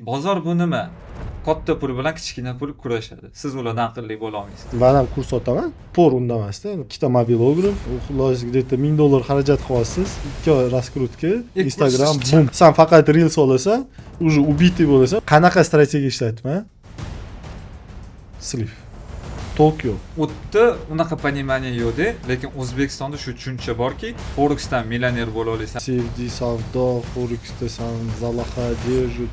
Bozor bu nima? Katta pul bilan kichkina pul kurashadi. Siz ulardan aqlli bo'la olmaysiz. Men ham kurs sotaman. Por unda emasda. Ikkita mobil o'g'rim. Xulosa где-то $1000 xarajat qilyapsiz. 2 oy raskrutka, Instagram, bum. Sen faqat reels olasan, уже убитый bo'lasan. Qanaqa strategiya ishlatma? Slif. Tokio. O'tda unaqa понимание yo'qda, lekin O'zbekistonda shu tushuncha borki, Forex'dan millioner bo'la olasan. Sevdi savdo, Forex'da san zalaha держу.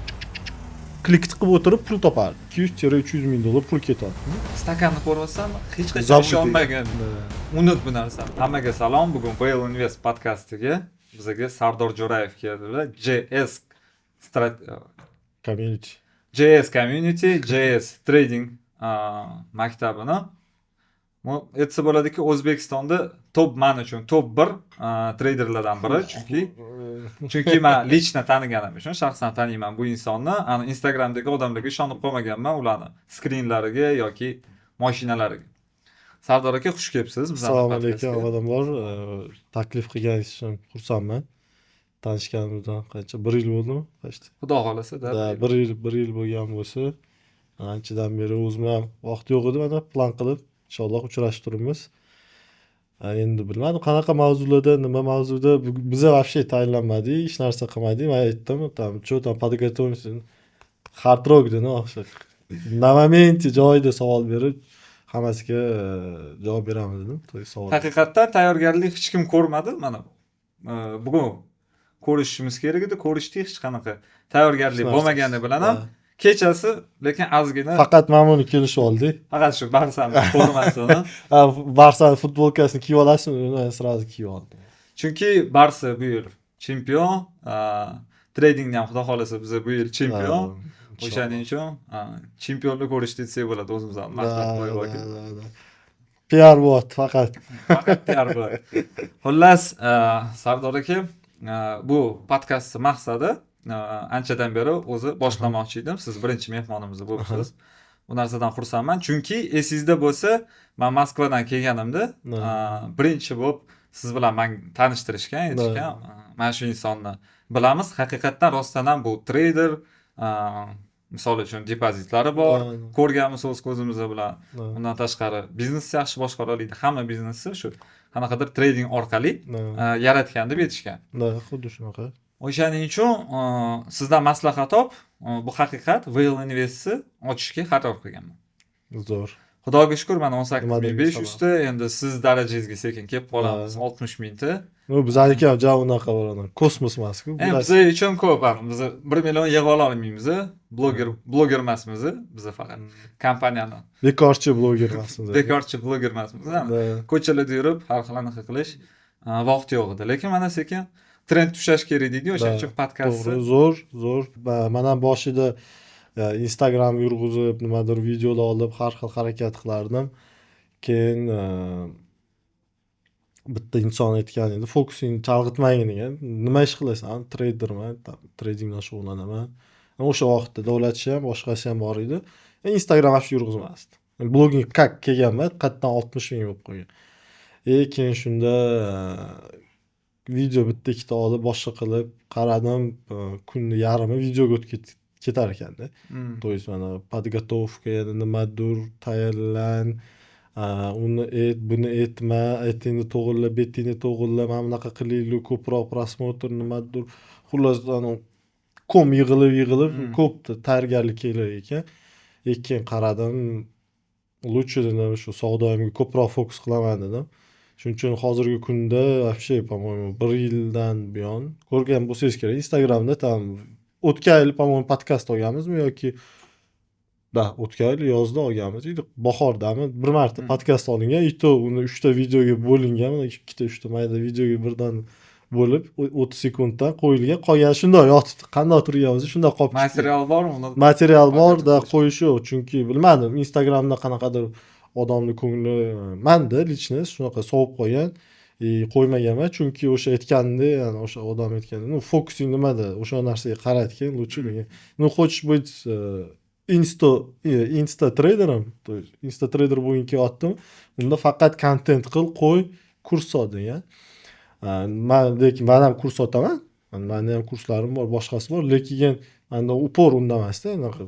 Klik qilib o'tirib pul topar. 200-300 ming dollar pul ketadi. Stakanni ko'rmasam, hech qachon Zabit ishonmagan. Unut bu narsani. Hammaga salom. Bugun Whale Invest podcastiga bizga Sardor Jo'rayev keldilar. Community. JS Community, JS Trading maktabini. Bu aytsa bo'ladiki, O'zbekistonda top men uchun top 1 traderlardan biri, chunki men lichna taniganim uchun, shaxsan taniyman bu insonni. Ana Instagramdagi odamlarga ishonib qolmaganman, ularni skrinlariga yoki mashinalariga. Sardor aka, xush kelibsiz. Assalomu alaykum odamlar. Taklif qilganingiz uchun xursandman. Tanishganimizdan qancha 1 yil bo'ldimi? Xudo xolasa-da. 1 yil bo'lgan bo'lsa, anchadan beri o'zim ham vaqt yo'q edi, mana plan qilib inshaalloh uchrashib turibmiz. Endi bilmadim qanaqa mavzularda, nima mavzuda biza вообще tayinlanmadik, hech narsa qilmadik. Men aytdim, там подготовимся. Hard rock deni o'sha. Na momente joyida savol berib, hammasiga javob beramiz dedim. Savol. Haqiqatdan tayyorgarlik hech kim ko'rmadi. Mana bugun ko'rishimiz kerak edi, ko'rishdik, hech qanaqa tayyorgarlik bo'lmagani bilan ham kechasi, lekin ozgina faqat mamnun kelishib oldik. Faqat shu Barsani formasini. Barsa futbolkasini kiyib olasizmi? Uni sразу kiyib oldim. Chunki Barsa bu yil chempion, tradingdan xudo xolasa biz bu yil chempion. O'shaning uchun chempionlik ko'rishni desak bo'ladi, o'zimiz ham maqtab qo'yib. PR bot faqat PR bot. Xullas, Sardor aka, bu podkastning maqsadi anchadan beri o'zi boshlamoqchi edim. Siz birinchi mehmonimiz bo'libsiz. Bu narsadan xursandman, chunki esingizda bo'lsa, men Moskvadan kelganimda birinchi bo'lib siz bilan men tanishtirishgan, aytishgan, mana shu insonni bilamiz. Haqiqatdan rostdan ham bu trader, misol uchun depozitlari bor, ko'rganmiz o'z ko'zimiz bilan. Undan tashqari biznesni yaxshi boshqara oladi. Hamma biznesni shu qanaqadir trading orqali yaratgan deb aytishgan. Xuddi shunaqa. O'shaning uchun sizdan maslahat olib, bu haqiqat Whale Invest'ni ochishga qaror qilganman. Zo'r. Xudoga shukr, mana 18500 ta, endi siz darajangizga sekin kelib qolamiz 60 ta. Bizlarniki ham javob unaqa bo'ladi. Kosmos emas-ku. Biz uchun ko'p. Biz 1 million yig'ib ola olmaymiz. Bloger emasmiz biz faqat kompaniyani. Bekorchi bloger emasmiz. Bekorchi bloger emasmiz. Ko'chalarda yurib, har xil anaqa qilish vaqt yo'q edi. Lekin mana sekin trend tushash kerak deydi, o'shaning uchun podkastni. Zo'r. Mana boshida Instagram yurg'izib, nimadir videolar olib, har xil harakat qilardim. Keyin bitta inson aytgan edi, fokusingni chalg'itmagin degan. Nima ish qilasan? Traderman, tradingdan shug'ullanaman. O'sha vaqtda davlatchi ham, boshqasi ham bor edi. Instagram ham yurg'izmasdi. Bloging qaq kelganman, qatdan 60 ming bo'lib qolgan. Keyin shunda video bitta ikkita olib, boshqa qilib qaradim, kunni yarmi videoga o'tib ketar ekanda. То есть mana подготовка, nimadir tayyorlan, uni buni aytma, aytingni to'g'irla, betingni to'g'irla, mana bunaqa qilaylik, ko'proq prosmotr, nimadir. Xullas, kom yig'ilib, ko'p tayyorgarlik kerak ekan. Keyin qaradim, lучше dedim, shu savdoyimga ko'proq fokus qilaman dedim. Shuning uchun hozirgi kunda вообще, по-моему, 1 yildan buyon ko'rgan bo'lsangiz kerak, Instagramda tam o'tgan yil, по-моему, podkast olganmizmi yoki o'tgan yil yozda olganmiz. Bahordami bir marta podkast olingan, uni 3 ta videoga bo'lingan, 2 ta 3 ta mayda videoga birdan bo'lib 30 sekunddan qo'yilgan. Qolgan shunday yotibdi. Qanday turganimizni shunday qolib ketdi. Material bormi? Material bor-da, qo'yish yo'q, chunki bilmadim, Instagramda qanaqadir odamni ko'ngli menda lichni shunaqa sovib qolgan. Qo'ymaganman, chunki o'sha aytgandek, ya'ni o'sha odam aytgandek, fokusing nimada, o'sha narsaga qaratgan, lучше degan. Хочешь быть insta trader'im, то есть insta trader bo'lging kelyaptimi? Unda faqat kontent qil, qo'y, kurs sot degan. Men ham kurs sotaman. Meni ham kurslarim bor, boshqasi bor, lekin Endi upor undamasda, anaqa,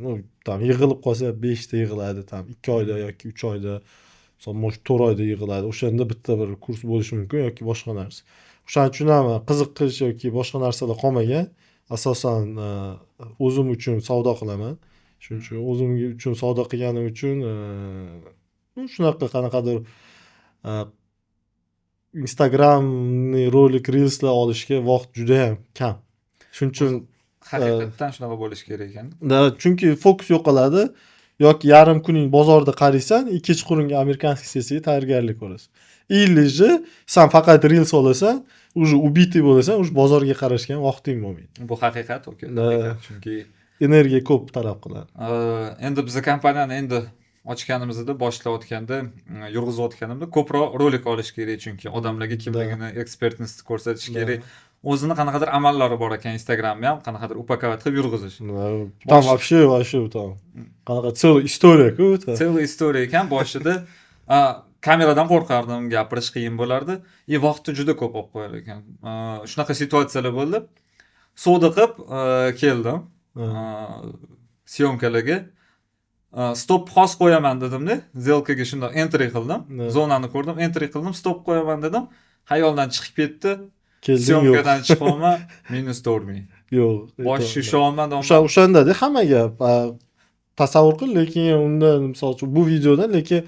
tam yig'ilib qolsa 5 ta yig'iladi, tam 2 oyda yoki 3 oyda, masalan, 4 oyda yig'iladi. O'shanda bitta bir kurs bo'lishi mumkin yoki boshqa narsa. O'shaning uchun ham qiziqish yoki boshqa narsalar qolmagan. Asosan o'zim uchun savdo qilaman. Shuning uchun o'zim uchun savdo qilganim uchun shunaqa qanaqadir Instagramni rolik, reelslar olishga vaqt juda ham kam. Shuning uchun Haqiqatdan shunaqa bo'lishi kerak ekan. chunki fokus yo'qoladi. Yoki yarim kuning bozorda qaraysan, kechqurungi amerikanskiy sessiyaga tayyorgarlik ko'rasan. Или же sen faqat reels olasan, уже убитый bo'lasan, уже bozorga qarashga ham vaqting bo'lmaydi. Bu haqiqat, haqiqat. Chunki energiya ko'p talab qiladi. endi bizni kompaniyani endi ochganimizda, boshlayotganda, yurg'izayotganimda ko'proq rolik olish kerak, chunki odamlarga kimligini, ekspertnostini ko'rsatish kerak. O'zini qanaqadir amallari bor ekan, Instagramni ham qanaqadir upakovat qilib yurg'izish. Tam вообще tam. Qanaqa целая история-ku. Целая история ekan. Boshida kameradan qo'rqardim, gapirish qiyin bo'lardi. Vaqtni juda ko'p olib qo'yar ekan. Shunaqa situatsiyalar bo'ldi. Savdo qilib keldim. Syomkalarga stop xos qo'yaman dedimda, zelkaga shunday entry qildim. Zonani ko'rdim, entry qildim, stop qo'yaman dedim. Xayoldan chiqib ketdi. Syomkadan chiqolma, -4 ming. Yo'q. Bosh shisholmadim. O'shanda-da hamma gap. Tasavvur qil, lekin unda misol uchun bu videodan lekin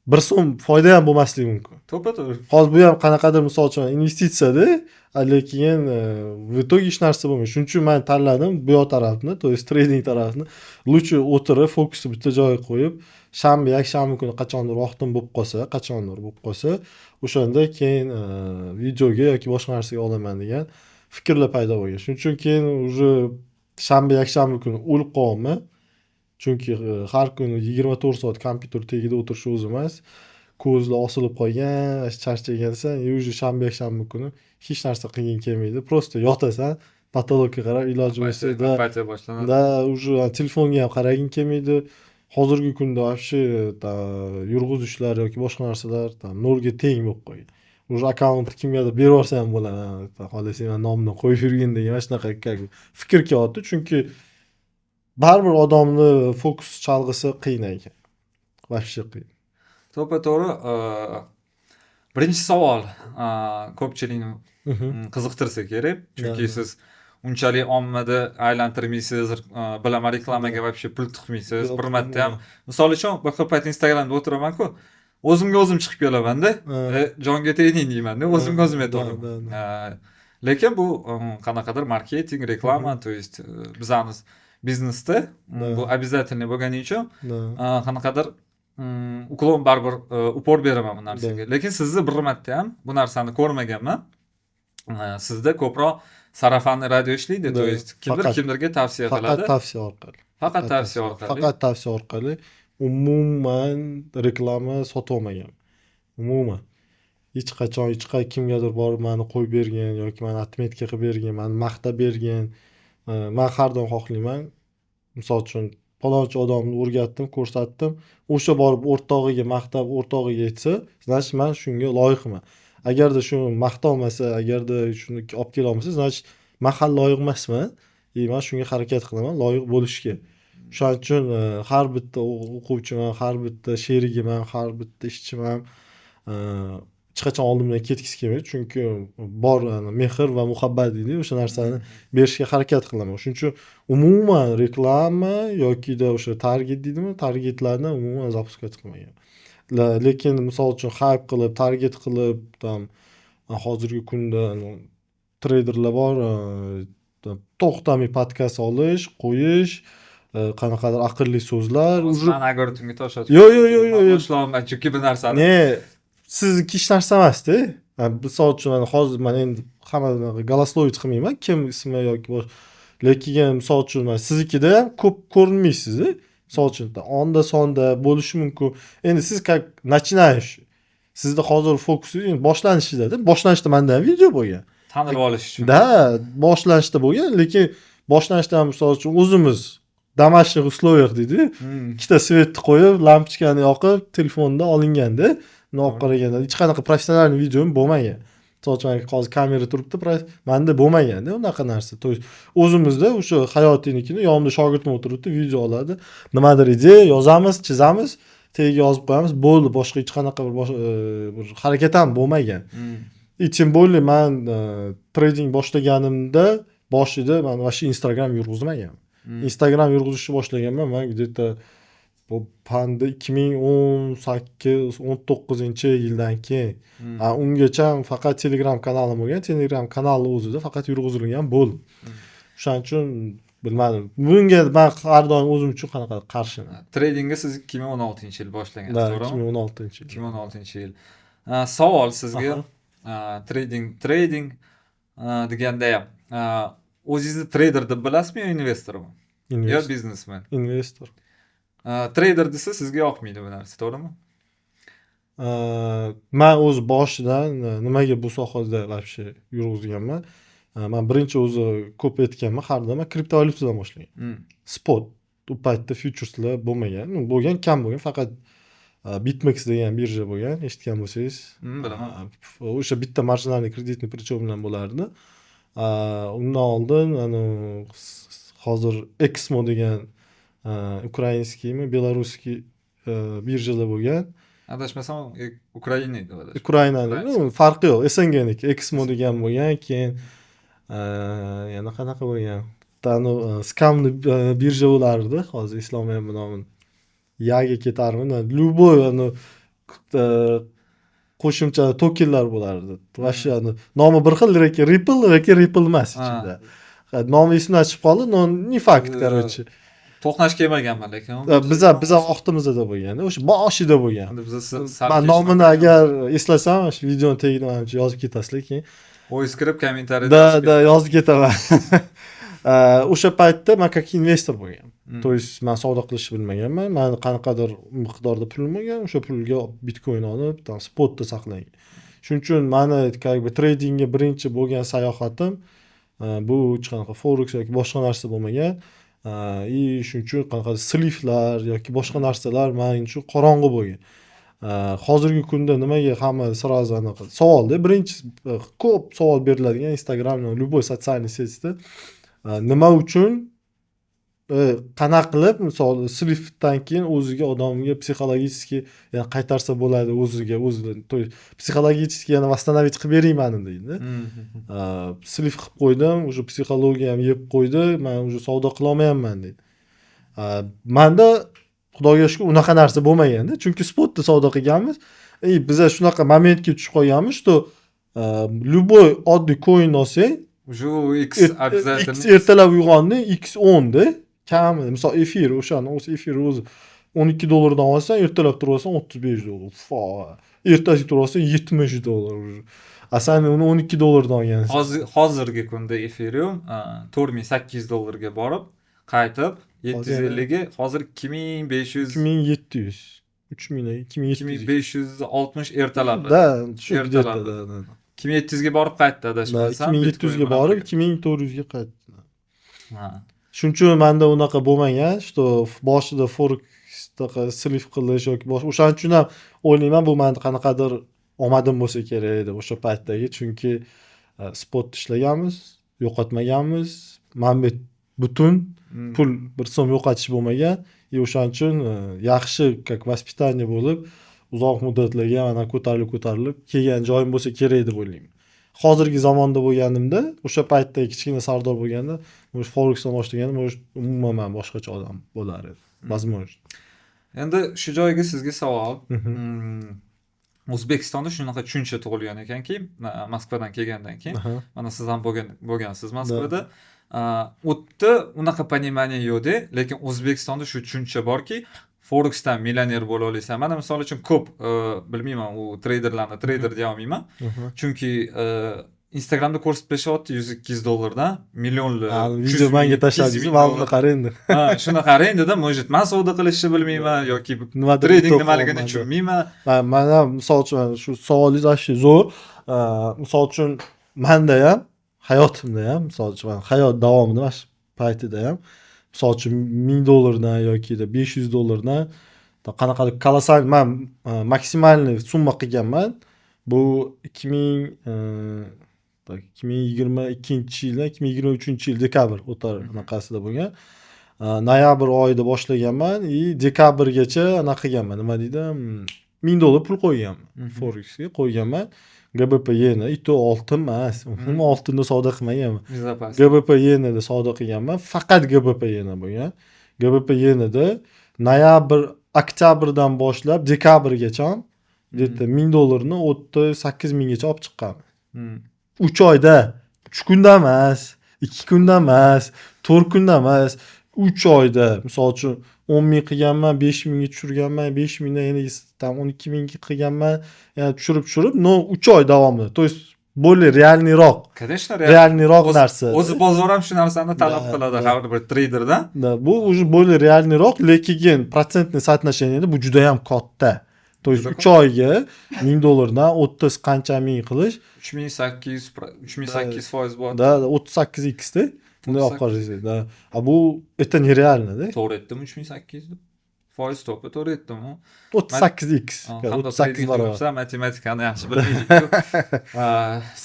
1 so'm foyda ham bo'lmasligi mumkin. To'g'ri. Hozir bu ham qanaqadir misol uchun investitsiya-da, lekin в итоге hech narsa bo'lmaydi. Shuning uchun men tanladim bu yoq tarafni, to есть trading tarafni. Лучше o'tirib, fokusni bitta joyga qo'yib, shanba, yakshanba kuni qachondir vaqtim bo'lib qolsa, o'shanda keyin videoga yoki boshqa narsaga olaman degan fikrlar paydo bo'lgan. Shuning uchun keyin уже shanba, yakshanba kuni o'lib qolmayman. Chunki har kuni 24 soat kompyuter tagida o'tirish o'zi emas. Ko'zlar osilib qolgan, charchagansan, уже shanba, yakshanba kuni hech narsa qilging kelmaydi. Prosta yotasan, patologga qarab iloj bo'lsa, apatiya boshlanadi. Da, уже telefonga ham qaraging kelmaydi. Hozirgi kunda вообще yurg'izishlar yoki boshqa narsalar nolga teng bo'lib qolgan. Уже akkauntni kimgadir berib yuborsa ham bo'ladi. Xohlasang men nomini qo'yib yurgin degan mana shunaqa fikr kelyapti. Chunki baribir odamni fokus chalg'isi qiyin ekan. Вообще qiyin. To'g'ri. Birinchi savol ko'pchilikni qiziqtirsa kerak, chunki siz unchalik ommada aylantirmaysiz, bilaman reklamaga вообще pul tiqmaysiz. Bir marta ham misol uchun bir xil payt Instagramda o'tiraman-ku, o'zimga o'zim chiqib kelaman-da, jonga tegding deymanda, o'zimga o'zim aytaman. Lekin bu qanaqadir marketing, reklama, to есть bizamiz biznesda bu обязательный bo'lgani uchun qanaqadir uklon baribir upor beraman bu narsaga. Lekin sizni bir marta ham bu narsani ko'rmaganman. Sizda ko'proq sarafanli radio ishlaydi, to есть kimlarga tavsiya qiladi. Faqat tavsiya orqali umuman reklama sotib olmagan. Umuman hech qachon kimgadir borib meni qo'yib bergan yoki meni отметка qilib bergan, meni maqtab bergan. Men har doim xohlayman, misol uchun palonchi odamni o'rgatdim, ko'rsatdim, o'sha borib o'rtog'iga maqtab, o'rtog'iga aytsa, значит men shunga loyiqman. Agarda shuni maqtolmasa, agarda shuni olib kela olmasa, значит men hali loyiq emasman. Men shunga harakat qilaman, loyiq bo'lishga. Shuning uchun har bitta o'quvchiman, har bitta sherigiman, har bitta ishchiman hech qachon oldimdan ketgisi kelmaydi, chunki bor mehr va muhabbat deydi, o'sha narsani berishga harakat qilaman. Shuning uchun umuman reklama yokida o'sha target deydimi, targetlarni umuman zapuskать qilmagan. Lekin misol uchun hype qilib, target qilib, hozirgi kunda traderlar bor, to'xtamay podkast olish, qo'yish, qanaqadir aqlli so'zlar. O'zini algoritmga to'shadi. Yo'q. Boshlayman, chunki bu narsani. Sizniki hech narsa emasda. Misol uchun hozir men endi hamma голословить qilmayman, kim ismi yoki boshqa. Lekin misol uchun siznikida ham ko'p ko'rinmaysiz. Misol uchun onda sonda bo'lishi mumkin. Endi siz как начинающий. Sizda hozir fokusingiz boshlanishda menda ham video bo'lgan. Tanib olish uchun. Boshlanishda bo'lgan, lekin boshlanishda ham misol uchun o'zimiz домашних условиях deydi. Ikkita svetni qo'yib, lampochkani yoqib, telefonda olinganda, olib qaraganda hech qanaqa professional videom bo'lmagan. Misol uchun hozir kamera turibdi, menda bo'lmaganda unaqa narsa. To есть o'zimizda o'sha hayotinikini yonimda shogirdim o'tiribdi, video oladi. Nimadir ideya yozamiz, chizamiz, tagiga yozib qo'yamiz, bo'ldi. Boshqa hech qanaqa bir harakat ham bo'lmagan. Tем более men trading boshlaganimda boshida men vaqti Instagram yurg'izmaganman. Instagram yurg'izishni boshlaganman men где-то bu panda 2018-19 yildan keyin. Ungacha faqat Telegram kanalim bo'lgan. Telegram kanali o'zida faqat yurg'izilgan bo'ldi. Shuning uchun bilmadim. Bunga men har doim o'zim uchun qanaqa qarshiman. Tradingga siz 2016-yil boshlagansiz, to'g'rimi? 2016-yil. 2016-yil. Savol sizga. Trading deganda ham o'zingizni trader deb bilasizmi yo investormi? Yo biznesmen? Investor. Trader desa sizga yoqmaydi bu narsa, to'g'rimi? Men o'z boshidan nimaga bu sohada вообще yurg'izganman? Men birinchi o'zi ko'p aytganman, har doim kriptovalyutadan boshlagan. Spot, u paytda futureslar bo'lmagan. Bo'lgan, kam bo'lgan, faqat Bitmex degan birja bo'lgan, eshitgan bo'lsangiz. Bilaman. O'sha bitta marjinalniy kreditni причём bilan bo'lardi. Undan oldin hozir Exmo degan ukrainskiymi, beloruskiy birjalar bo'lgan. Adashmasam Ukraina edi. Ukrainaning farqi yo'q. SNGniki Exmo degan bo'lgan, keyin yana qanaqa bo'lgan? Tani skamni birja bo'lardi, hozir eslolmayapman nomini. Yaga ketarmi? Любой qo'shimcha tokenlar bo'lardi. Vashi nomi bir xil, lekin Ripple emas ichida. Nomi esimdan chiqib qoldi, не факт, короче. To'qnash kelmaganman lekin. Biz vaqtimizda bo'lgan, o'sha boshida bo'lgan. Biz Men nomini agar eslasam, shu videoni tagidan yozib ketasizlar keyin. O'zingiz kirib kommentariyada yozib ketaman. O'sha paytda men как investor bo'lgan. То есть men savdo qilishni bilmaganman. Men qanaqadir miqdorda pulim bo'lgan, o'sha pulga bitcoin olib, tam spotda saqlagan. Shuning uchun meni как бы tradingga birinchi bo'lgan sayohatim bu hech qanaqa forex yoki boshqa narsa bo'lmagan. Shuning uchun qanaqa sliflar yoki boshqa narsalar men uchun qorong'u bo'lgan. Hozirgi kunda nimaga hamma сразу anaqa savolda, birinchi ko'p savol beriladigan Instagram, любой sotsiальный sitda nima uchun qanaqa qilib, misol slifdan keyin o'ziga odamga psixologически qaytarsa bo'ladi, o'ziga to есть psixologически yana восстановить qilib berayman deydi. Slif qilib qo'ydim, o'sha psixologiyam yeb qo'ydi, men o'sha savdo qila olmayapman deydi. Menda Xudoga shukr unaqa narsa bo'lmaganda, chunki spotda savdo qilganmiz. Biz shunaqa momentga tushib qolganmiz, что любой oddiy coin olsang, Shu X обязательно. Ertalab uyg'onding, X10 da. Kam, misol efir, o'shani efir o'zi $12 olsan, ertalab turib olsan $35. Ertasi turib olsan $70. Sen uni $12 olgansan. Hozirgi kunda Ethereum $4800 ga borib, qaytib 750 ga hozir 2500 2700 2560 ertalab. Da, shu ertalab. 2700 ga borib qaytdi, adashmasam. 2700 ga borib 2400 ga qaytdi. Shuning uchun menda unaqa bo'lmagan, что boshida forex slif qilish yoki boshqa. O'shaning uchun ham o'ylayman, bu menda qanaqadir omadim bo'lsa kerak edi o'sha paytdagi, chunki spot ishlaganmiz, yo'qotmaganmiz. Menga butun pul bir so'm yo'qotish bo'lmagan. O'shaning uchun yaxshi как воспитание bo'lib, uzoq muddatlarga mana ko'tarilib kelgan joyim bo'lsa kerak deb o'ylayman. Hozirgi zamonda bo'lganimda, o'sha paytda kichkina sardor bo'lganda, o'sha forexdan boshlagandim, umuman boshqacha odam bo'lar edi. Возможно. Endi shu joyga sizga savol. O'zbekistonda shunaqa tushuncha tug'ilgan ekanki, Moskvadan kelgandan keyin, mana siz ham bo'lgansiz Moskvada. O'tda unaqa понимание yo'qdi, lekin O'zbekistonda shu tushuncha borki, forexdan millioner bo'la olasan. Mana misol uchun ko'p bilmayman, u traderlarni trader deya olmayman. Chunki Instagramda ko'rsatib berishyapti $100-200 dan millionlar. Video menga tashladingiz, men buni qarang. Shuni qarang-da, может, men savdo qilishni bilmayman yoki trading nimaligini tushunmayman. Mana misol uchun shu savolingiz ashi zo'r. Misol uchun menda ham hayotimda ham, misol uchun hayot davomida mana shu paytida ham misol uchun $1000 dan yoki $500 dan qanaqadir kolosal men maksimalniy summa qilganman. Bu 2022-yil, 2023-yil dekabr o'rtaqasida bo'lgan. Noyabr oyida boshlaganman dekabrgacha anaqa qilganman. Nima deydi? $1000 pul qo'yganman. Forexga qo'yganman. GBP-ni, itu oltin emas. Umuman oltinda savdo qilmaganman. GBP-da savdo qilganman. Faqat GBP-ni bo'lgan. GBP-da noyabr, oktyabrdan boshlab dekabrgacha $1000 $38 minggacha olib chiqqanman. 3 oyda, 3 kunda emas, 2 kunda emas, 4 kunda emas, 3 oyda. Misol uchun 10 ming qilganman, 5 mingga tushirganman, 5 mingdan yana tam 12 mingga qilganman, yana tushirib, 3 oy davomida. То есть более реальныйroq. Конечно, реальныйroq narsa. O'zi bozor ham shu narsani talab qiladi har bir treyderdan. Bu уже более реальныйroq, lekin protsentniy соотношениеda bu juda ham katta. То есть 3 oyga $1000dan 30 qancha ming qilish 3800% bo'ladi. Da 38x da. Bunday olib qaraysiz. Da. Bu это нереально-da. To'g'ri aytdim 3800 deb. Foiz to'pi to'g'ri aytdim-ku. 38x. 38 barobar. Matematikani yaxshi bilmaydi-ku.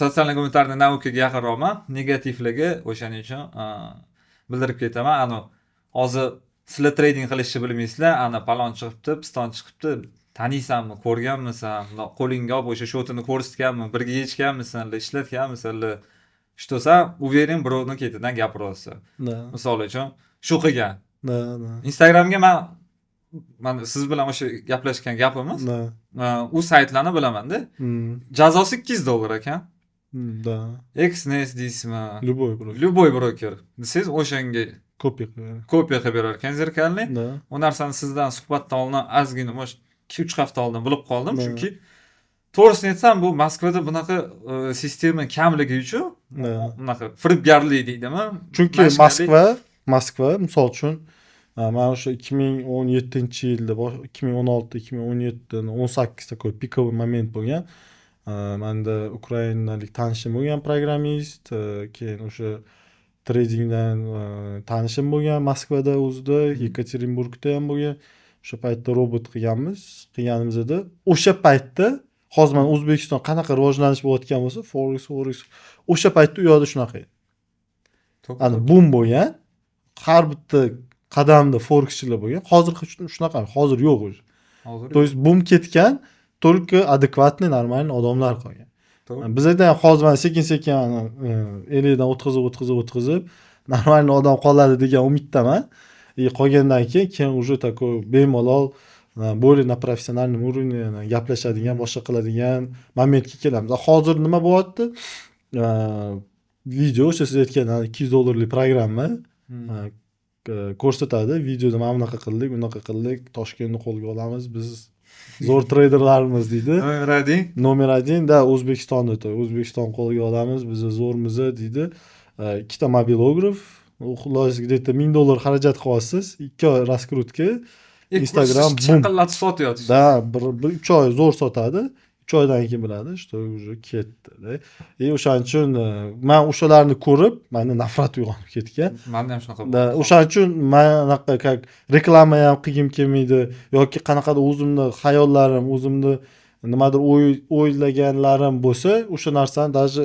Sotsial gumanitarniy naukaga yaqinroqman. Negativligi o'shaning uchun bildirib ketaman. Hozir sizlar trading qilishni bilmaysizlar, palon chiqibdi, piston chiqibdi. Taniysanmi, ko'rganmisan, qo'lingga olib o'sha shotini ko'rsatganmi, birga yechganmisan, ishlatganmisan, ishtosa, uverin birovni ketidan gapiryapsan. Misol uchun, shu qilgan. Instagramga men siz bilan o'sha gaplashgan gapimiz, u saytlarni bilaman-da. Jazosi $200 ekan. Da. Xnes deysizmi? Любой broker. Siz o'shanga kopiya qilib berar ekan zerkalni. U narsani sizdan suhbatdan oldin ozgina 2-3 hafta oldin bilib qoldim, chunki to'g'risini aytsam bu Moskvada bunaqa sistema kamligi uchun bunaqa firibgarlik deydimi? Chunki Moskva misol uchun men o'sha 2017-yilda 2016-2017 18 такой пиковый момент bo'lgan. Menda ukrainalik tanishim bo'lgan programmist, keyin o'sha tradingdan tanishim bo'lgan Moskvada o'zida, Yekaterinburgda ham bo'lgan. O'sha paytda robot qilganimizda o'sha paytda hozir mana O'zbekiston qanaqa rivojlanish bo'layotgan bo'lsa, forex o'sha paytda u yoqda shunaqa edi. Boom bo'lgan. Har bitta qadamda forexchilar bo'lgan. Hozir shunaqa, hozir yo'q o'zi. То есть boom ketgan, только adekvatniy, нормальный odamlar qolgan. Bizda ham hozir mana sekin-sekin 50 dan o'tkazib, нормальный odam qoladi degan umiddaman. Qolgandan keyin уже такой bemalol более на профессиональном уровне gaplashadigan, boshqa qiladigan momentga kelamiz. Hozir nima bo'lyapti? Video o'sha siz aytgan $200 programma ko'rsatadi. Videoda mana bunaqa qildik, Toshkentni qo'lga olamiz, biz zo'r treyderlarimiz deydi. Nomer 1 da O'zbekiston qo'lga olamiz, biz zo'rmiz deydi. Ikkita mobilograf, xulos где-то $1000 xarajat qilyapsiz, 2 oy raskrutka, Instagram chaqillatib sotyapsiz. Da, 3 oy zo'r sotadi. 3 oydan keyin biladi, что уже ketdi. O'shaning uchun men o'shalarni ko'rib, menda nafrat uyg'onib ketgan. Menda ham shunaqa bo'ldi. O'shaning uchun men anaqa reklama ham qilgim kelmaydi yoki qanaqadir o'zimni xayollarim, o'zimni nimadir o'ylaganlarim bo'lsa, o'sha narsani даже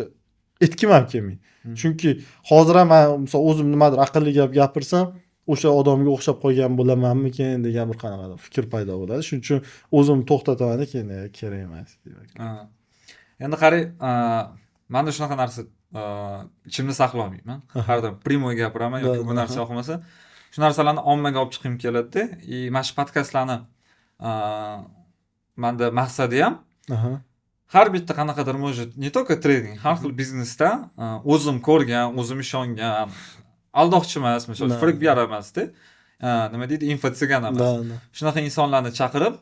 aytgim ham kelmaydi. Chunki hozir ham men misol o'zim nimadir aqlli gap gapirsam, o'sha odamga o'xshab qolgan bo'lamanmikin degan bir qanaqadir fikr paydo bo'ladi. Shuning uchun o'zim to'xtataman, keyin kerak emas deyman. Endi qarang, menda shunaqa narsa ichimda saqlamayman. Har doim primoy gapiraman yoki bu narsa yoqmasa, shu narsalarni ommaga olib chiqim keladi-da. Mana shu podkastlarni menda maqsadi ham har bitta qanaqadir может не только trading, har xil biznesda o'zim ko'rgan, o'zim ishongan aldoqchi emas, masalan, firibgar emasda. Nima deydi? Info-tsigan emas. Shunaqa insonlarni chaqirib,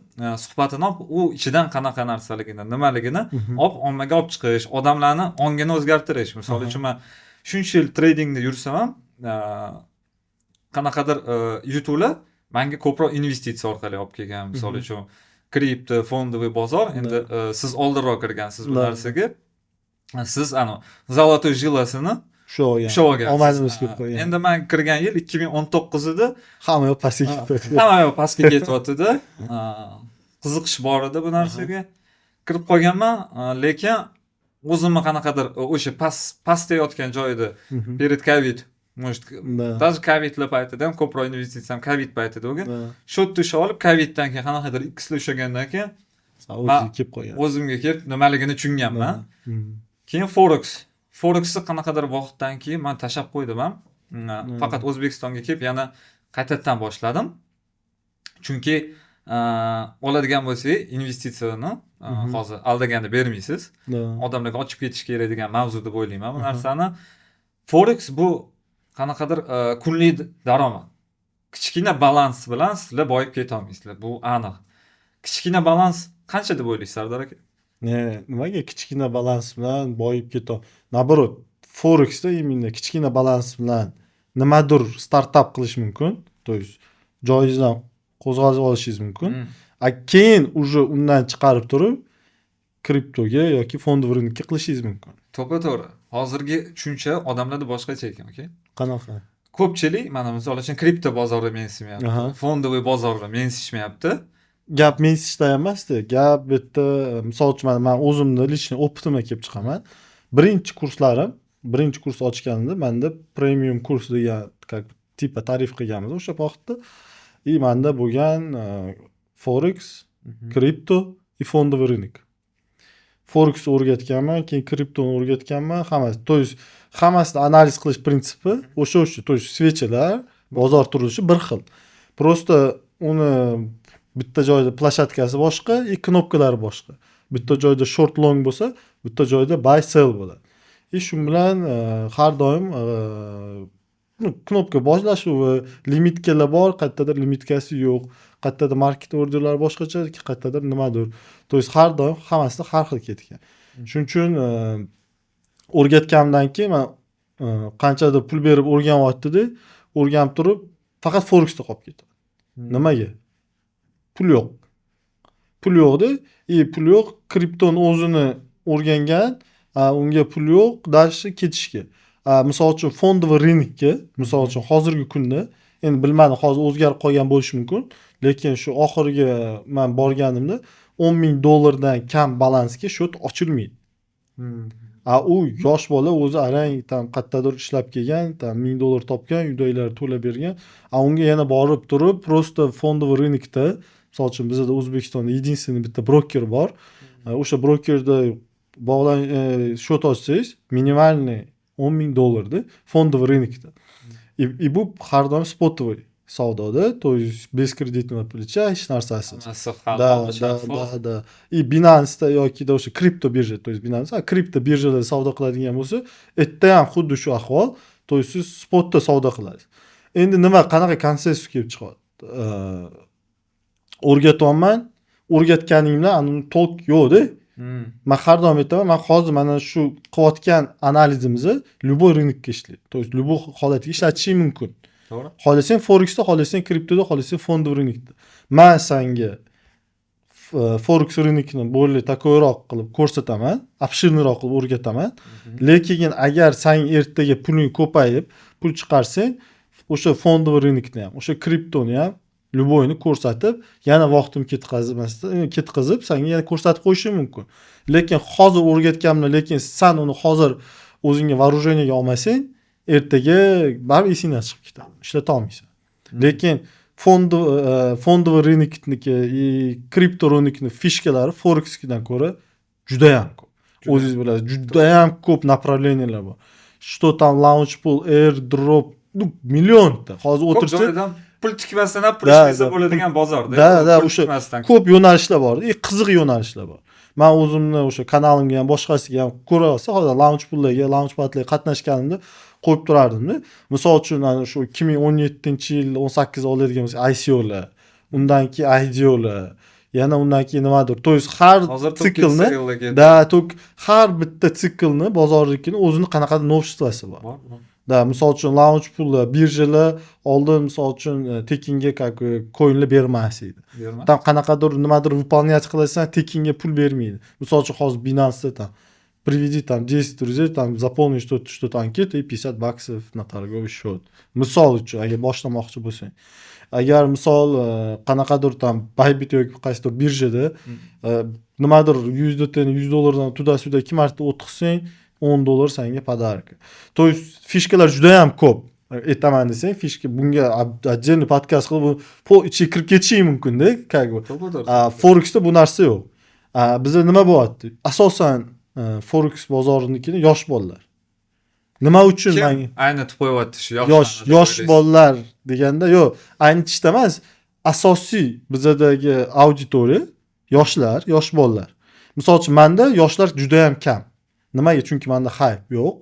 suhbatini olib, u ichidan qanaqa narsaligini, nimaligini olib ommaga olib chiqish, odamlarni ongini o'zgartirish. Misol uchun men shuncha yil tradingda yursam ham, qanaqadir yutuqlar menga ko'proq investitsiya orqali olib kelgan. Misol uchun kripto, fondoviy bozor, endi siz oldinroq kirgansiz bu narsaga. Siz zolotoy jilasini shu olgan. Omadimiz ko'p qo'ygan. Endi men kirgan yil 2019 edi. Hamma yoq pastga ketdi. Hamma yoq pastga ketyapti-da. Qiziqish bor edi bu narsaga. kirib qolganman, lekin o'zimni qanaqadir o'sha pastda yotgan joyda перед covid, может, Да. даже covidli paytida ham ko'proq investitsiyam covid paytida bo'lgan. Da. Shot tushib olib, coviddan keyin qanaqadir xli ushlagandan keyin O'ziga kelib qolgan. o'zimga kelib nimaligini tushunganman. Keyin Forexni qanaqadir vaqtdan keyin men tashlab qo'ydim ham. Faqat O'zbekistonga kelib yana qaytadan boshladim. Chunki oladigan bo'lsangiz investitsiyani hozir aldaganda bermaysiz. Da. Odamlarga ochib ketish kerak degan mavzu deb o'ylayman bu narsani. Forex bu qanaqadir kunlik daromad. Kichkina balans bilan sizlar boyib keta olmaysizlar. Bu aniq. Kichkina balans qancha deb o'ylaysiz, Sardor aka? Nimaga kichkina balans bilan boyib ketadi? Naborot, Forexda именно kichkina balans bilan nimadir startap qilish mumkin. То есть joyingizdan qo'zg'alib olishingiz mumkin. Keyin уже undan chiqarib turib kriptoga yoki fondovый rынокka qilishingiz mumkin. To'g'ri. Hozirgi tushuncha odamlarda boshqacha ekan, aka. Qanaqa? Ko'pchilik mana misol uchun kripto bozorga mensiyapti. Aha. Fondovый bozorga mensishmayapti. Gap mensishda emasdi. Gap bitta, misol uchun men o'zimni lичный opitimdan kelib chiqaman. Birinchi kurs ochganimda menda premium kurs degan tipa tarif qilganmiz o'sha vaqtda. Menda bo'lgan Forex, kripto va fondovый рынок. Forex o'rgatganman, keyin kriptoni o'rgatganman, hammasi. То есть hammasini analiz qilish prinsipi o'sha. То есть svechalar, bozor turilishi bir xil. Просто uni bitta joyda plashatkasi boshqa, knopkalari boshqa. Bitta joyda short long bo'lsa, bitta joyda buy sell bo'ladi. Shu bilan har doim knopka boshlashi limitkalar bor, qayerdadir limitkasi yo'q, qayerdadir market orderlar boshqacha, qayerdadir nimadir. То есть har doim hammasida har xil ketgan. Shuning uchun o'rgatganimdan keyin men qanchadir pul berib o'rganyapti-da, o'rganib turib faqat Forexda qolib ketadi. Nimaga? Pul yo'q. Pul yo'qda, pul yo'q, kriptoni o'zini o'rgangan, unga pul yo'q, dashi ketishga. Misol uchun fondovый рынокka, misol uchun hozirgi kunda, endi bilmadim, hozir o'zgarib qolgan bo'lishi mumkin, lekin shu oxirgi men borganimda $10,000 kam balansga shot ochilmaydi. U yosh bola o'zi arang tam qayerdadir ishlab kelgan, tam $1000 topgan, uydagilar to'lab bergan. Unga yana borib turib, просто fondovый рынокda, misol uchun bizda O'zbekistonda единственный bitta broker bor. O'sha brokerda shot ochsangiz, minimalniy $10,000 fondovый рынокda. И bu har doim spotovый savdoda, то есть без kreditного плеча hech narsasiz. Da. Binance'da yoki o'sha kripto birja, то есть Binance, kripto birjada savdo qiladigan bo'lsa, erta ham xuddi shu ahvol, то есть siz spotda savdo qilasiz. Endi nima, qanaqa konsensus kelib chiqadi? O'rgatyapman, o'rgatganingdan uni to'liq yo'q-da. Men har doim aytaman, men hozir mana shu qilayotgan analizimizni любой рынокka ishlaydi. То есть любой holatga ishlatishing mumkin. To'g'ri. Xohlasang Forexda, xohlasang kriptoda, xohlasang fondovый рынокda. Men senga Forex рынокni bo'lib takoyroq qilib ko'rsataman, обширныйroq qilib o'rgataman. Lekin agar sen ertaga puling ko'payib, pul chiqarsang, o'sha fondovый рынокni ham, o'sha kriptoni ham любойni ko'rsatib, yana vaqtim ketkazib, senga yana ko'rsatib qo'yishim mumkin. Lekin hozir o'rgatganimni, lekin sen uni hozir o'zingga вооружениеga olmasang, ertaga baribir esingdan chiqib ketadi. Ishlata olmaysan. Lekin fondovый рынокniki, kripto рынокni fishkalari Forex'dan ko'ra juda ham ko'p. O'zingiz bilasiz, juda ham ko'p направлениялар bor. Что там launchpool, airdrop, millionta. Hozir o'tirsa pul tikmasdan ham pul ishlasa bo'ladigan bozorda. Da, o'sha ko'p yo'nalishlar bor, qiziq yo'nalishlar bor. Men o'zimni o'sha kanalimga ham boshqasiga ham ko'ra olsa, hozir launchpoollarga, launchpadlarga qatnashganimda qo'yib turardim-da. Misol uchun shu 2017-yil, 18 oladigan bo'lsa ICOlar, undan keyin IDOlar, yana undan keyin nimadir. То есть har siklni, har bitta siklni bozorlikni o'zini qanaqadir новшествоsi bor. Da, misol uchun launchpoollar, birjalar oldin misol uchun tekinga coinlar bermas edi. Tam qanaqadir nimadir выполнять qilasan, tekinga pul bermaydi. Misol uchun hozir Binance'da приведи там 10 друзей, там заполни что-то анкету и $50 на торговый счет. Misol uchun agar boshlamoqchi bo'lsang. Agar misol qanaqadir tam Bybit yoki qaysidir birjada nimadir USDTni $100 tuda-suda 2 marta o'tkazsang $10 senga podarka. То есть fishkalar juda ham ko'p. Aytaman desang, fishka bunga отдельный podkast qilib bu ichiga kirib ketishi mumkin-da, как бы. Forexda bu narsa yo'q. Bizda nima bo'lyapti? Asosan Forex bozorinikini yosh bolalar. Nima uchun menga aynitib qo'yyapti shu yosh bolalar deganda yo'q, aynitishda emas, asosiy bizdagi auditoriya yoshlar, yosh bolalar. Misol uchun menda yoshlar juda ham kam. Nimaga? Chunki menda hype yo'q.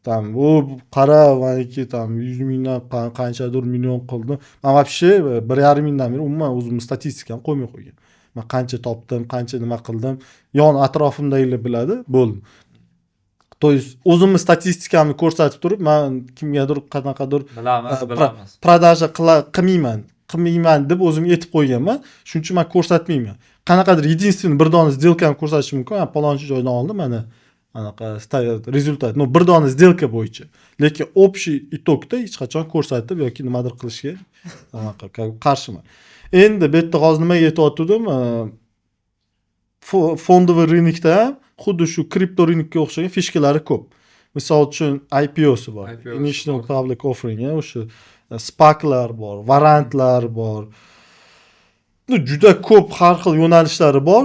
Tam bu qara maniki tam 100 mingdan qanchadir million qildim. Men вообще 1,5 mingdan beri umuman o'zim statistikam qo'ymay qo'ygan. Men qancha topdim, qancha nima qildim, yon atrofimdagilar biladi, bo'ldi. То есть o'zimni statistikimni ko'rsatib turib, men kimgadir qanaqadir bilamiz. Prodaja qilmayman deb o'zimga aytib qo'yganman. Shuning uchun men ko'rsatmayman. Qanaqadir единственный bir dona сделкамni ko'rsatishim mumkin. Men palonchi joydan oldim, mana anaqa rezultat. No, bir dona сделка bo'yicha. Lekin общий итогda hech qachon ko'rsatib yoki nimadir qilishga anaqa qarshiman. Endi bu yerda hozir nimaga aytayotgandim? Fondовый rynokda ham xuddi shu kripto rynokka o'xshagan fishkalari ko'p. Misol uchun IPO'si bor. Initial Public Offering, o'sha SPAC'lar bor, varantlar bor. Juda ko'p har xil yo'nalishlari bor.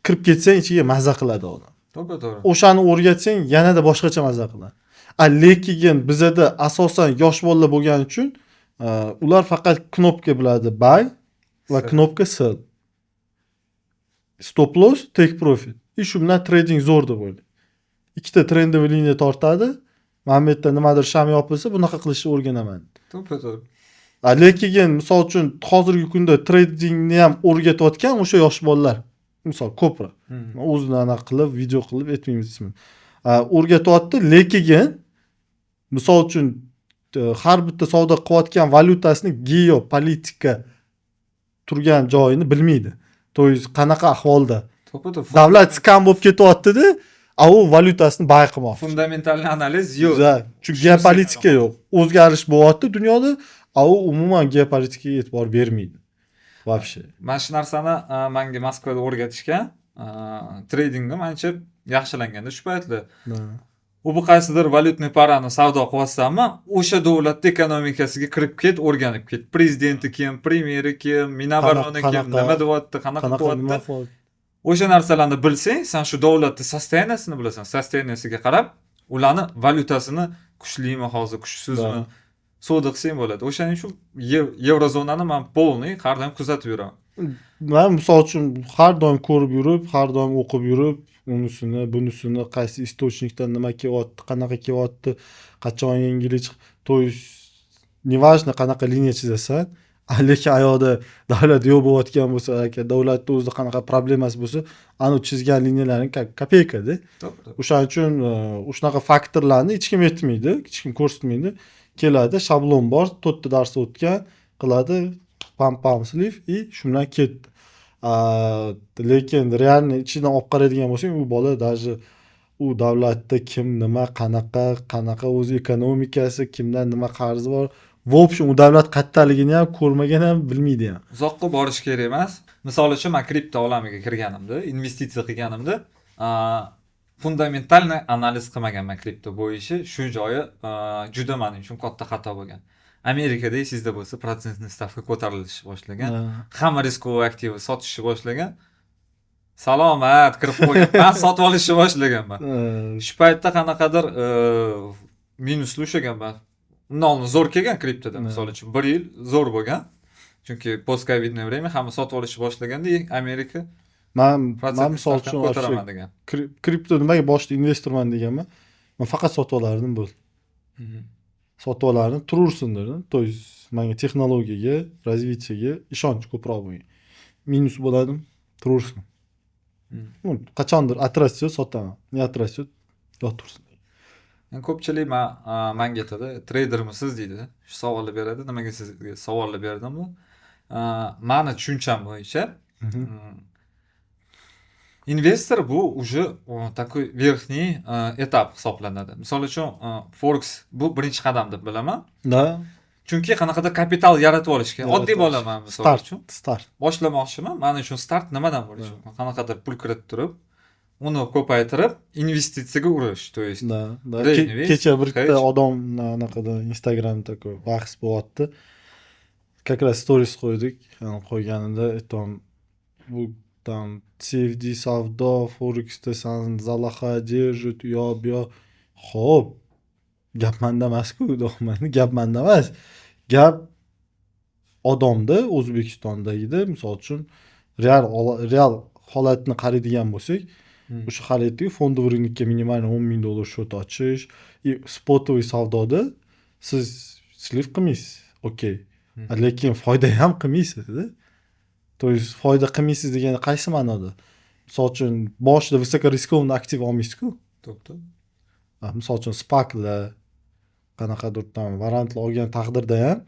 Kirib ketsang ichiga mazza qiladi odam. To'g'ri. O'shani o'rgatsang yanada boshqacha mazza qiladi. Lekin bizada asosan yosh bolalar bo'lgani uchun ular faqat knopka biladi buy va knopka sell. Stop loss, take profit. Shu bilan trading zo'r deb o'ylaydi. Ikkita trendoviy liniya tortadi. Men bu yerda nimadir sham yopilsa, bunaqa qilishni o'rganaman. To'g'ri. Lekin misol uchun hozirgi kunda tradingni ham o'rgatayotgan o'sha yosh bolalar. Misol ko'proq. O'zini anaqa qilib, video qilib aytmaymiz ismini. O'rgatyapti, lekin misol uchun har bitta savdo qilayotgan valyutasini geopolitika turgan joyini bilmaydi. То есть qanaqa ahvolda. Davlat skam bo'lib ketyapti-da, u valyutasini buy qilmoqchi. Fundamental analiz yo'q. Chunki geopolitika yo'q. O'zgarish bo'lyapti dunyoda, u umuman geopolitikaga e'tibor bermaydi. Вообще. Mana shu narsani menga Moskvada o'rgatishgan, tradingni ancha yaxshilanganda shu paytda. Bu qaysidir valyutniy parani savdo qilyapsanmi, o'sha davlat ekonomikasiga kirib ket, o'rganib ket. Prezidenti kim, premyeri kim, Minoboroni kim, nima deyapti, qanaqa qilyapti. O'sha narsalarni bilsang, sen shu davlatning sosteniyasini bilasan. Sosteniyasiga qarab, ularni valyutasini kuchlimi hozir, kuchsizmi savdo qilsang bo'ladi. O'shaning uchun Yevrozonani men polniy har doim kuzatib yuraman. Men misol uchun har doim ko'rib yurib, har doim o'qib yurib, unisini, bunisini, qaysi istochnikdan nima kelyapti, qanaqa kelyapti, qachon yangilik, to есть неважно qanaqa liniya chizasan, lekin ayoqda davlat yo'q bo'layotgan bo'lsa, davlatda o'zida qanaqa problemasi bo'lsa, ani chizgan liniyalaring kopeyka-da. O'shaning uchun shunaqa faktorlarni hech kim aytmaydi, hech kim ko'rsatmaydi. Keladi, shablon bor, 4 ta dars o'tgan, qiladi, pam sliv и shu bilan ketdi. Lekin realni ichidan olib qaraydigan bo'lsang, u bola даже u davlatda kim nima, qanaqa o'z ekonomikasi, kimdan nima qarzi bor, в общем u davlat qayerdaligini ham ko'rmagan ham bilmaydi ham. Uzoqqa borish kerak emas. Misol uchun men kripto olamiga kirganimda, investitsiya qilganimda, fundamentalni analiz qilmaganman kripto bo'yicha. Shu joyi juda men uchun katta xato bo'lgan. Amerikada esingizda bo'lsa, protsentniy stavka ko'tarilishi boshlagan. Hamma riskoviy aktivni sotishni boshlagan. Salomat kirib qo'ygan. Men sotib olishni boshlaganman. Shu paytda qanaqadir minusli ushlaganman. Undan zo'r kelgan kriptoda, misol uchun 1 yil zo'r bo'lgan. Chunki post covidное время hamma sotib olishni boshlaganda Amerika men misol uchun ko'taraman degan. Kripto nimaga boshida investorman deganman. Men faqat sotib olardim bo'ldi. Sotib olardim, turursin dedim. То есть menga texnologiyaga, razvitiyaga ishonch ko'proq bo'lgan. Minus bo'ladim, turursin. Qachondir atrasiya sotaman. Ne atrasiya yotursin. Ko'pchilik menga aytadi, treydermisiz deydi. Shu savolni beradi. Nimaga sizga savolni berdim bu? Meni tushuncham bo'yicha Investor bu уже такой верхний etap hisoblanadi. Misol uchun Forex bu birinchi qadam deb bilaman. Da, Chunki qanaqadir kapital yaratib olishga oddiy bolaman misol uchun. start. Boshlamoqchiman. Mana uchun start nimadan bo'lishi mumkin? Qanaqadir pul kiritib turib, uni ko'paytirib, investitsiyaga urish. То есть Da, da. Reinvest, Kecha bir ikkita hedge. odam anaqada Instagramda такой bahs bo'lyapti. Как раз stories qo'ydik. Qo'yganida aytdim, bu там CFD savdo, Forexda san zalaha держит, u yoq bu yoq. Xo'p, gap manda emas-ku, gap manda emas. Gap odamda O'zbekistondagida, misol uchun real holatni qaraydigan bo'lsak, o'sha hal etdik, fondовый рынокka minimal $10,000 счет ochish, spotoviy savdoda siz sliv qilmaysiz, okey. Lekin foyda ham qilmaysiz-da. То есть foyda qilmaysiz degani qaysi ma'noda? Misol uchun boshida высокорискованный aktiv olmaysiz-ku. To'g'ri. Misol uchun SPAClar, qanaqadir там variantlar olgan taqdirda ham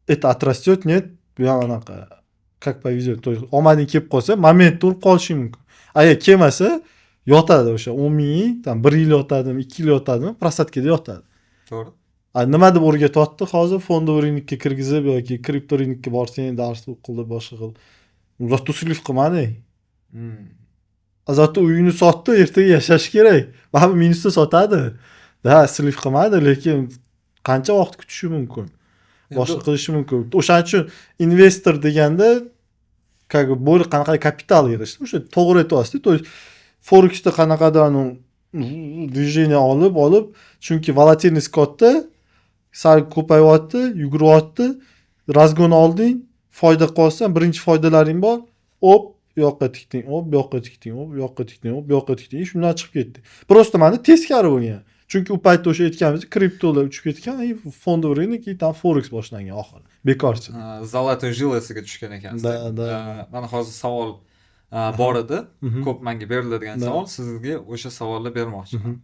это отрастет, нет, bu ham anaqa как повезет. То есть omading kelib qolsa, moment turib qolishi mumkin. Agar kelmasa, yotadi o'sha 10,000, там 1 yil yotadimi, 2 yil yotadimi, prostatkada yotadi. To'g'ri. Nima deb o'rgatyapti hozir fondовый рынокka kirgizib yoki kripto rынокka borsang, dars o'qildi, boshqa qil. Zotto sliv qilmading. Zotto uyini sotdi, ertaga yashash kerak. Mana minusda sotadi. Da, sliv qilmadi, lekin qancha vaqt kutishi mumkin? Boshqa qilishi mumkin. O'shaning uchun investor deganda как бы qanaqa kapital yig'ishdi. O'sha to'g'ri aytyapsiz. То есть Forexda qanaqadir движение olib, chunki volatilность katta, sal ko'payyapti, yuguryapti, razgon olding, foyda qolsan, birinchi foydalaring bor, op, bu yoqqa tikding, op, bu yoqqa tikding, op, bu yoqqa tikding, op, bu yoqqa tikding, shundan chiqib ketdi. Просто mana teskari bo'lgan. Chunki u paytda o'sha aytganimizdek, kriptolar uchib ketgan, fondовый рынок, там Forex boshlangan oxiri. Bekorchi. Zolotoy jilasiga tushgan ekansiz. Da. Mana hozir savol bor edi. Ko'p menga beriladigan savol, sizga o'sha savolni bermoqchiman.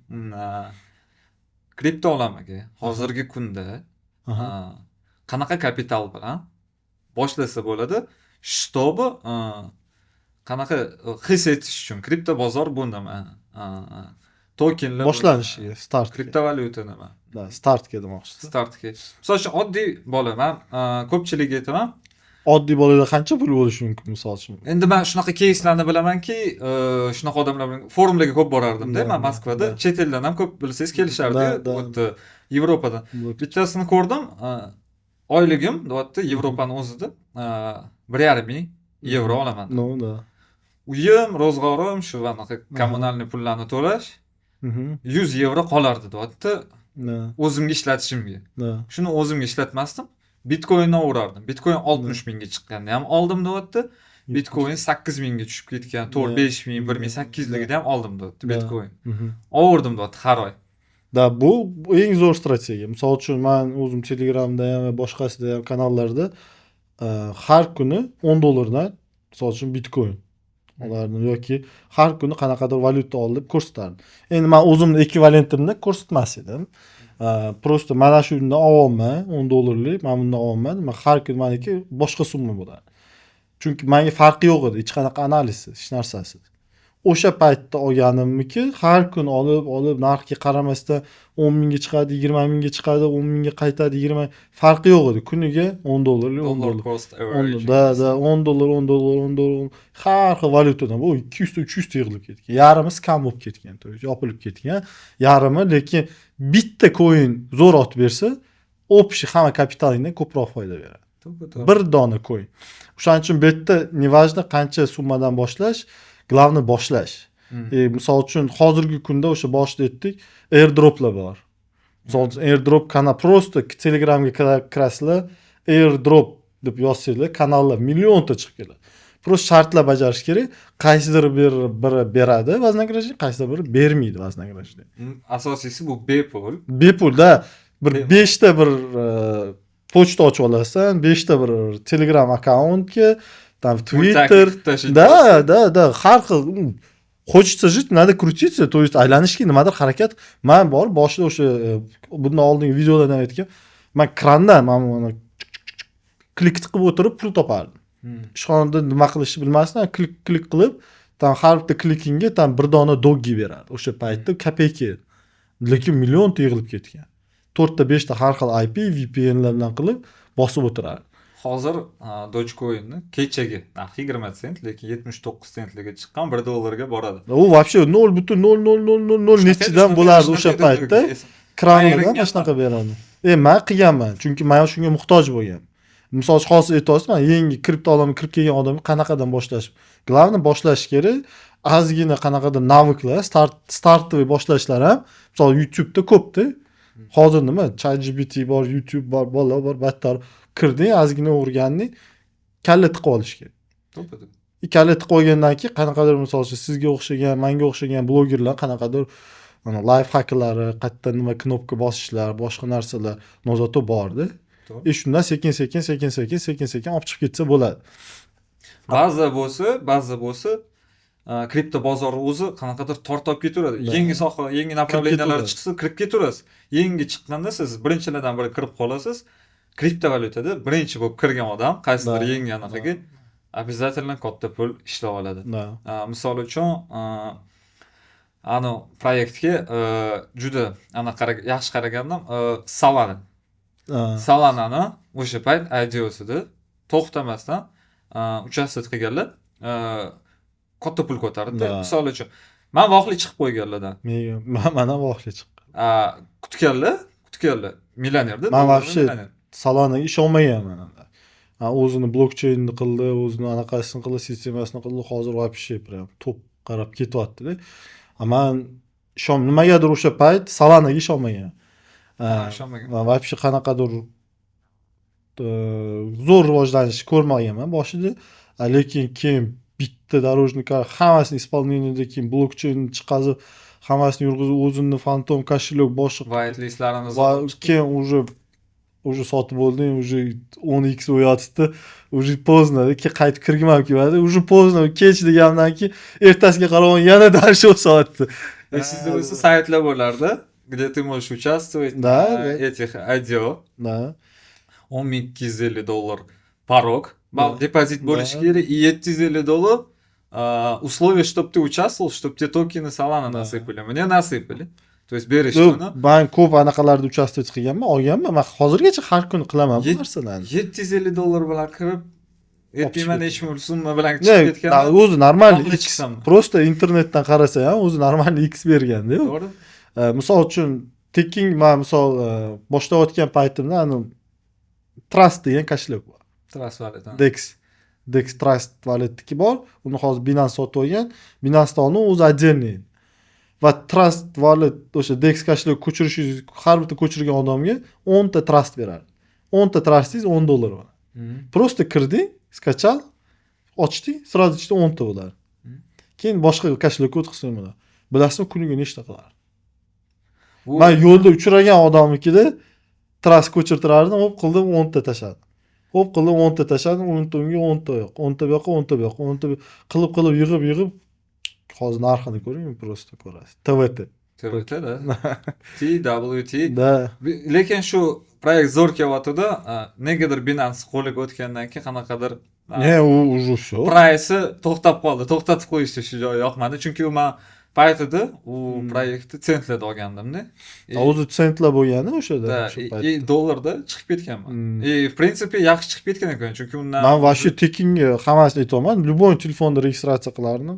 Kripto olamiga hozirgi kunda qanaqa kapital bilan boshlasa bo'ladi, чтобы qanaqa his etish uchun kripto bozor bu nima? Tokenlar Boshlanishiga, start. kriptovalyuta nima? Da, startga demoqchisiz. Startga. Misol uchun oddiy bola, men ko'pchilikga aytaman, Oddiy bolada qancha pul bo'lishi mumkin, misol uchun? endi men shunaqa keyslarni bilamanki, shunaqa odamlar bilan forumlarga ko'p borardim-da, men Moskvada, chet eldan ham ko'p bilsangiz kelishardi, o'tdi Yevropadan. Bittasini ko'rdim, oyligim, deyapti, Yevropaning o'zida 1,5 ming yevro olaman. No, da. Uyim, ro'zg'orim shu anaqa kommunalniy pullarni to'lash 100 yevro qolardi, deyapti, o'zimga ishlatishimga. Shuni o'zimga ishlatmasdim. Bitcoinni o'rardim. Bitcoin 60 mingga chiqqanda ham oldim, deyapti. Bitcoin 8 mingga tushib ketgan, 4-5 ming, 1,800 ligida ham oldim, deyapti Bitcoin. O'rdim, deyapti har oy. Da, bu eng zo'r strategiya. Misol uchun men o'zim Telegramda ham va boshqasida ham kanallarda har kuni $10 dan misol uchun Bitcoin olardim yoki har kuni qanaqadir valyuta olib ko'rsatardim. Endi men o'zimni ekvivalentimni ko'rsatmas edim. Просто mana shundan ololman, $10lik, men bundan olmadim. Men har kuni meniki boshqa summa bo'ladi. Chunki menga farqi yo'q edi, hech qanaqa analizsiz, hech narsasiz. O'sha paytda olganimniki har kun olib narxga qaramasdan 10 mingga chiqadi, 20 mingga chiqadi, 10 mingga qaytadi, 20 farqi yo'q edi. Kuniga $10. Cost average. Da, $10. Har xil valyutadan bu 200 300 ta yig'ilib ketgan. Yarimi skam bo'lib ketgan, to есть yopilib ketgan. Yarimi, lekin bitta coin zo'r otib bersa, общий hamma kapitalingdan ko'proq foyda beradi. Bir dona coin. O'shaning uchun bu yerda nevajno qancha summadan boshlash, главное boshlash. Misol uchun hozirgi kunda o'sha boshda aytdik, airdroplar bor. Misol uchun airdrop kanal просто Telegramga kirasizlar, airdrop deb yozsanglar, kanallar millionta chiqib keladi. Просто shartlar bajarish kerak. Qaysidir biri beradi вознаграждение, qaysidir biri bermaydi вознаграждение. Asosiysi bu bepul. Bepulda bir 5 ta bir pochta ochib olasan, 5 ta bir Telegram akkauntga, там Twitter, да, har xil хочется жить, надо крутиться, то есть aylanishga nimadir harakat. Men bor, boshida o'sha bundan oldingi videolardan aytgan, men krandan mana klik qilib o'tirib pul topardim. Ishxonada nima qilishni bilmasdan klik qilib Там har bitta klikingga там bir dona doggi beradi. O'sha paytda kopeyka. Lekin millionta yig'ilib ketgan. 4 ta 5 ta har xil IP VPN'lardan qilib bosib o'tiradi. Hozir Dogecoin'ni kechagi narxi 20 sent, lekin 79 sentlarga chiqqan $1 boradi. U вообще 0.00000 nechidan bo'lardi o'sha paytda. Kranlardan hech naqa beradi. Men qilganman, chunki men shunga muhtoj bo'lganman. Misol uchun hozir aytyapsiz, men yangi kripto olamiga kirib kelgan odamga qanaqadan boshlash. Главное boshlash kerak. Ozgina qanaqadir naviklar, startoviy boshlashlar ham, misol YouTube'da ko'pda. Hozir nima? ChatGPT bor, YouTube bor, bola bor, battar kirding, ozgina o'rganding, kalla tiqib olish kerak. To'ppa-to'p. Kalla tiqib olgandan keyin qanaqadir misol uchun sizga o'xshagan, menga o'xshagan blogerlar qanaqadir mana life hacklari, qayerdan nima knopka bosishlar, boshqa narsalar nozoto bordi. Shundan sekin olib chiqib ketsa bo'ladi. Ba'zi bo'lsa kripto bozori o'zi qanaqadir tortib ketaveradi. Yangi soha, yangi направлениялар chiqsa kirib ketaverasiz. Yangi chiqqanda siz birinchilardan biri kirib qolasiz. Kriptovalyutada birinchi bo'lib kirgan odam qaysidir yangi anaqaga обязательно katta pul ishlab oladi. Misol uchun proyektga juda yaxshi qaragandim. Solana'ni o'sha payt IDO'sida to'xtamasdan участвовать qilganlar katta pul ko'tardi. Misol uchun men voqli chiqib qo'yganlardan. Mana voqli chiqqan. Kutganlar. Millionerda. Men вообще Solanaga ishonmayman. O'zini blokcheynni qildi, o'zini anaqasini qildi, sistemasini qildi, hozir вообще prям top qarab ketyapti-da. Men nimagadir o'sha payt Solanaga ishonmagan. Men вообще qanaqadir zo'r rivojlanish ko'rmaganman boshida. Lekin keyin bitta дорожникlar hammasini исполнениеda keyin blokcheyn chiqazib, hammasini yurg'izib, o'zini fantom kошелек boshqa whitelistlarini keyin уже sotib bo'ldim, уже 10x o'yatibdi. Уже поздно, qaytib kirgim kelmadi. Уже поздно, kech degandan keyin ertasiga qarab yana dars o'satdi. Sizda o'zi saytlar bo'lardi, где ты можешь участвовать этих IDO. Да. $10,250 порог. Депозит bo'lishi kerak, $750 условие, чтобы ты участвовал, чтобы тебе токены Solana насыпали. Мне насыпали. То есть berishni. Men ko'p anaqalarda участвовать qilganman, olganman. Men hozirgacha har kun qilaman bu narsalarni. $750 bilan kirib, aytmayman hech bir summa bilan chiqib ketgan. O'zi normal X. Просто internetdan qarasa ham o'zi normal X berganda. To'g'ri. Misol uchun tekin men misol boshlayotgan paytimda Trust degan kошелек bor. Trust wallet. Dex Trust walletniki bor. Uni hozir Binance sotib olgan. Binance uni o'zi отдельный. Va Trust wallet o'sha Dex kошелек ko'chirishingiz, har bitta ko'chirgan odamga 10 ta Trust beradi. 10 ta Trustingiz $10 bor. Просто kirding, skachal, ochding, сразу ichida 10 ta bo'ladi. Keyin boshqa kошелekka o'tkazsang bo'ladi. Bilasizmi, kuniga nechta qiladi? Men yo'lda uchragan odamnikida Trust ko'chirtirardim, hop qildim 10 ta tashladim. Hop qildim 10 ta tashladim, 10 ta unga 10 ta yo'q. 10 ta bu yoqqa, 10 ta bu yoqqa, 10 ta qilib yig'ib hozir narxini ko'ring, просто ko'rasiz. TVT-da. TWT. Da. Lekin shu proyekt zo'r kelyapti-da, negadir Binance qo'liga o'tgandan keyin qanaqadir u уже всё. Price to'xtab qoldi. To'xtatib qo'yishdi, shu joyi yoqmadi. Chunki men paytida u proyektni sentlarda olgandim-da. O'zi sentlar bo'lgani o'shada. Dollarda chiqib ketganman. В принципе, yaxshi chiqib ketgan ekan, chunki undan men вообще tekinga hammasini aytaman. Любой telefonda registratsiya qilardim.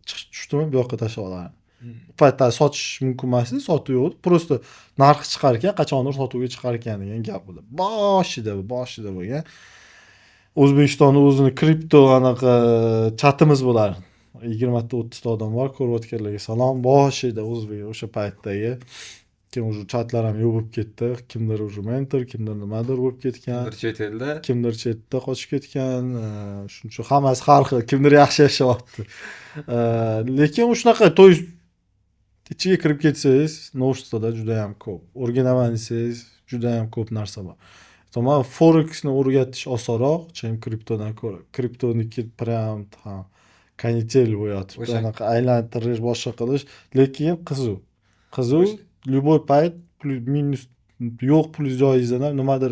Tushdimi, bu yoqqa tashlab olardim. Bu paytda sotish mumkin emas, sotib yo'q. Просто narxi chiqar ekan, qachondir sotuvga chiqar ekan degan gap bo'ldi. Boshida bo'lgan. O'zbekistonda o'zini kripto anaqa chatimiz bo'lar. 20 ta 30 ta odam bor, ko'rayotganlarga salom. Boshida o'zbek o'sha paytdagi keyin уже chatlar ham yo'q bo'lib ketdi. Kimdir уже mentor, kimdir nimadir bo'lib ketgan. Kimdir chetda qochib ketgan. Shuning uchun hammasi har xil, kimdir yaxshi yashayapti. Lekin shunaqa to'y ichiga kirib ketsangiz, noshtada juda ham ko'p. O'rganaman desangiz, juda ham ko'p narsa bor. To'g'ri, forex-ni o'rgatish osonroq, chem kriptodan ko'ra. Kriptoniki prям ham kanitel bo'yatib, anaqa aylantirish, boshqa qilish, lekin qiziq, любой payt minus yo'q pul joyingizdan ham nimadir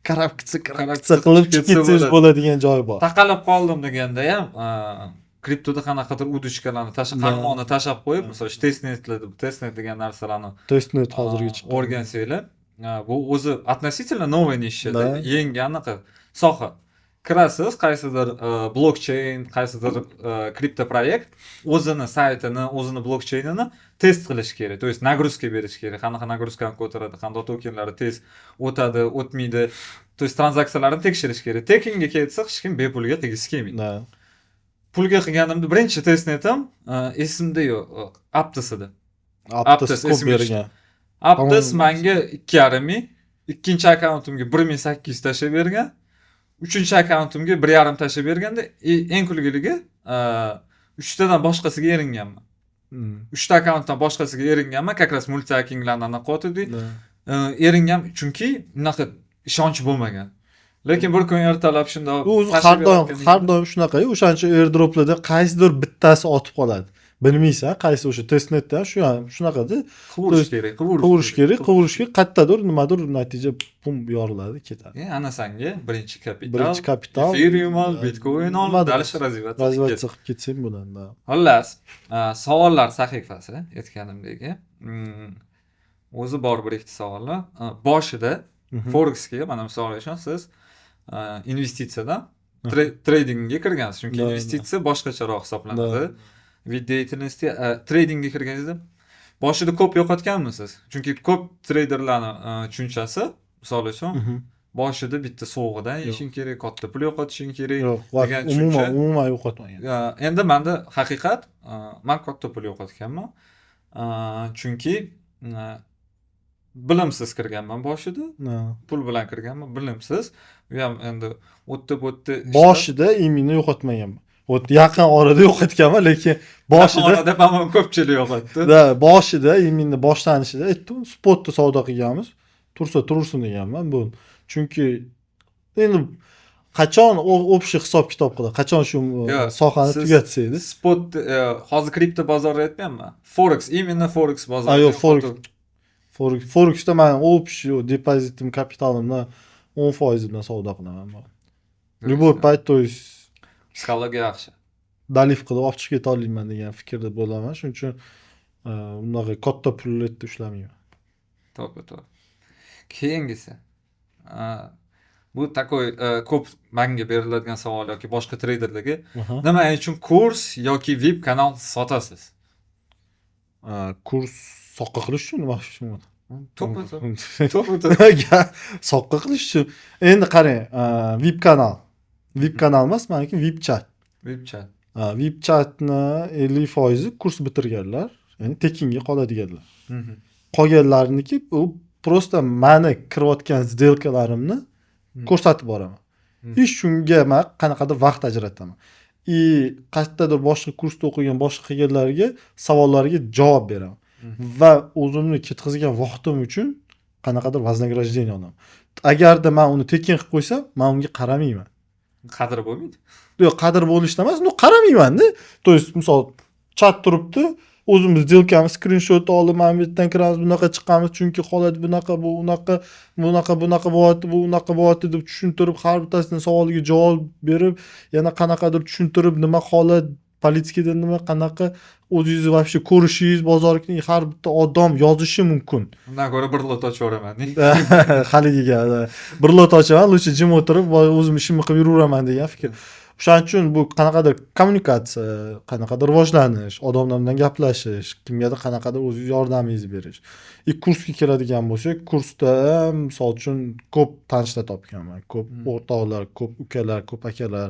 qarab qilib ketsangiz bo'ladigan joy bor. Taqalib qoldim deganda ham kriptoda qanaqadir udishkalarni tashlab, Da. qarmoqni tashlab qo'yib, misol testnet degan narsalarni Testnet hozirga chiqqan. o'rgansanglar, bu o'zi относительно новый niche, Da. yangi anaqa soha. Kirasiz, qaysidir blockchain, qaysidir kripto proyekt o'zini saytini, o'zini blockchainini test qilish kerak. То есть nagruzka berish kerak. Qanaqa nagruzkani ko'taradi, qanday tokenlari tez o'tadi, o'tmaydi. То есть tranzaksiyalarni tekshirish kerak. Tekinga kelsa, hech kim bepulga qilgisi kelmaydi. Da. Pulga qilganimda birinchi testnetim esimda yo'q, Aptos edi. Aptos Aptos ko'p esimga bergan. Aptos Tamam. menga 2,5 ming, ikkinchi akkauntimga 1800 tashlab bergan. Uchinchi akkauntimga 1,5 tashlab berganda, eng kulgiligi 3 tadan boshqasiga eringanman. 3 ta akkauntdan boshqasiga eringanman, как раз multi-hackinglarni anaqa Da. eringan, chunki unaqa ishonch bo'lmagan. Lekin bir kun ertalab shunday O'zi har doim shunaqa. O'shancha airdroplarda qaysidir bittasi otib qoladi. Bilmaysan, qaysi o'sha testnetda shu ham shunaqada. quvurish kerak, Qovurish kerak, qayerdadir nimadir natija pum yoriladi, ketadi. Ana sanga birinchi kapital, Birinchi kapital, Ethereum ol, Bitcoin ol, nimadir. dalish razviyatsiya. Razviyatsiya qilib ketsang bo'ladi. Da. Xullas, savollar sahifasi aytganimdek, o'zi bor bir ikkita savollar. Boshida Forexga, mana misol uchun siz investitsiyadan tradingga kirgansiz, chunki Da, investitsiya boshqacharoq hisoblanadi. Da. Vid deятельности tradingga kirganingizda boshida ko'p yo'qotganmisiz? Chunki ko'p treyderlarning tushunchasi, misol uchun, boshida bitta sovg'idan yeyishing kerak, katta pul yo'qotishing kerak Yo'q, degan tushuncha. umuman yo'qotmagan. Endi menda haqiqat, men katta pul yo'qotganman. Chunki bilimsiz kirganman boshida. Pul bilan kirganman, bilimsiz. U ham endi o'tdi Boshida imini yo'qotmaganman. Yaqin orada yo'qotganman, lekin boshida orada hamma ko'pchilik yo'qotdi. da boshida imini boshlanishida aytdim, spotda savdo qilganmiz. Tursa tursin deganman bu. Chunki endi qachon общий hisob kitob qiladi, qachon shu sohani tugatsaydi. Spot hozir kripto bozorida aytmayapman. Forex, imенно Forex bozori. Yo'q, Forexda men общий depozitim, kapitalimdan 10% bilan savdo qilaman. Любой payt, то есть psixologiya yaxshi. dalif qilib olib chiqib keta olmayman degan fikrda bo'laman. Shuning uchun unaqa katta pulni ushlamayman. To'g'ri. Keyingisi. Bu takoy ko'p menga beriladigan savol yoki boshqa treyderlarga nima uchun kurs yoki VIP kanal sotasiz? Kurs soqqa qilish uchun nima uchun? To'g'ri. Soqqa qilish uchun. Endi qarang, VIP kanal. VIP kanal emas, meniki VIP chat. VIP chat. VIP chatni 50% kurs bitirganlar, ya'ni tekinga qoladiganlar. Qolganlarniki u просто meni kirayotgan сделкalarimni ko'rsatib boraman. Shunga men qanaqadir vaqt ajrataman. Qayerdadir boshqa kursda o'qigan boshqa qilganlarga savollariga javob beraman. Va o'zimni ketkazgan vaqtim uchun qanaqadir вознаграждение olaman. Agarda men uni tekin qilib qo'ysam, men unga qaramayman. Qadri bo'lmaydi. Yo'q, qadr bo'lishda emas, qaramayman-da. То есть, misol chat turibdi, o'zimiz сделкamiz skrinshot olib, mana bu yerdan kiramiz, bunaqa chiqamiz, chunki holat bunaqa, bu unaqa, bunaqa bo'lyapti, bu unaqa bo'lyapti deb tushuntirib, har bittasining savoliga javob berib, yana qanaqadir tushuntirib, nima holat, politikada nima, qanaqa o'zingiz вообще ko'rishingiz, bozorning har bitta odam yozishi mumkin. Undan ko'ra bir lot ochib yuboraman. Haligiga bir lot ochaman, lutchi jim o'tirib, o'zim ishimni qilib yuraveraman degan fikr. O'shaning uchun bu qanaqadir kommunikatsiya, qanaqadir rivojlanish, odamlar bilan gaplashish, kimgadir qanaqadir o'zingiz yordamingizni berish. Kursga keladigan bo'lsak, kursda misol uchun ko'p tanishlar topganman. Ko'p o'rtoqlar, ko'p ukalar, ko'p akalar